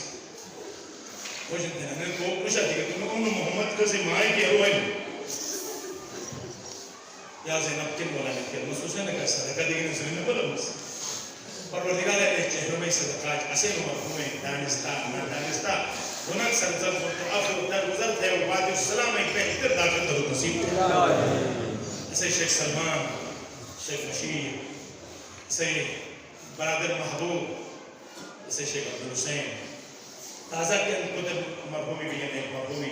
وجد دینا کو پوچھا دیگا تمہیں انہوں محمد کسی مائی کی اروائن یا زینب کن بولا نہیں کیا مسوسے نے کہا صدقہ دیگی نسلی میں بولا مس پروردگار ہے چہروں میں صدقاج اسے مرحومیں دانستا نا دانستا دونک سرزم تو آخر در گزر تھے وبعد السلام ایک بہتر داخل درود نصیب اسے شیخ سلمان شیخ مشیر اسے برادر محبوب اسے شیخ عبدالحسین تازہ کے کتب مرحومی بھی ہیں ایک مرحومی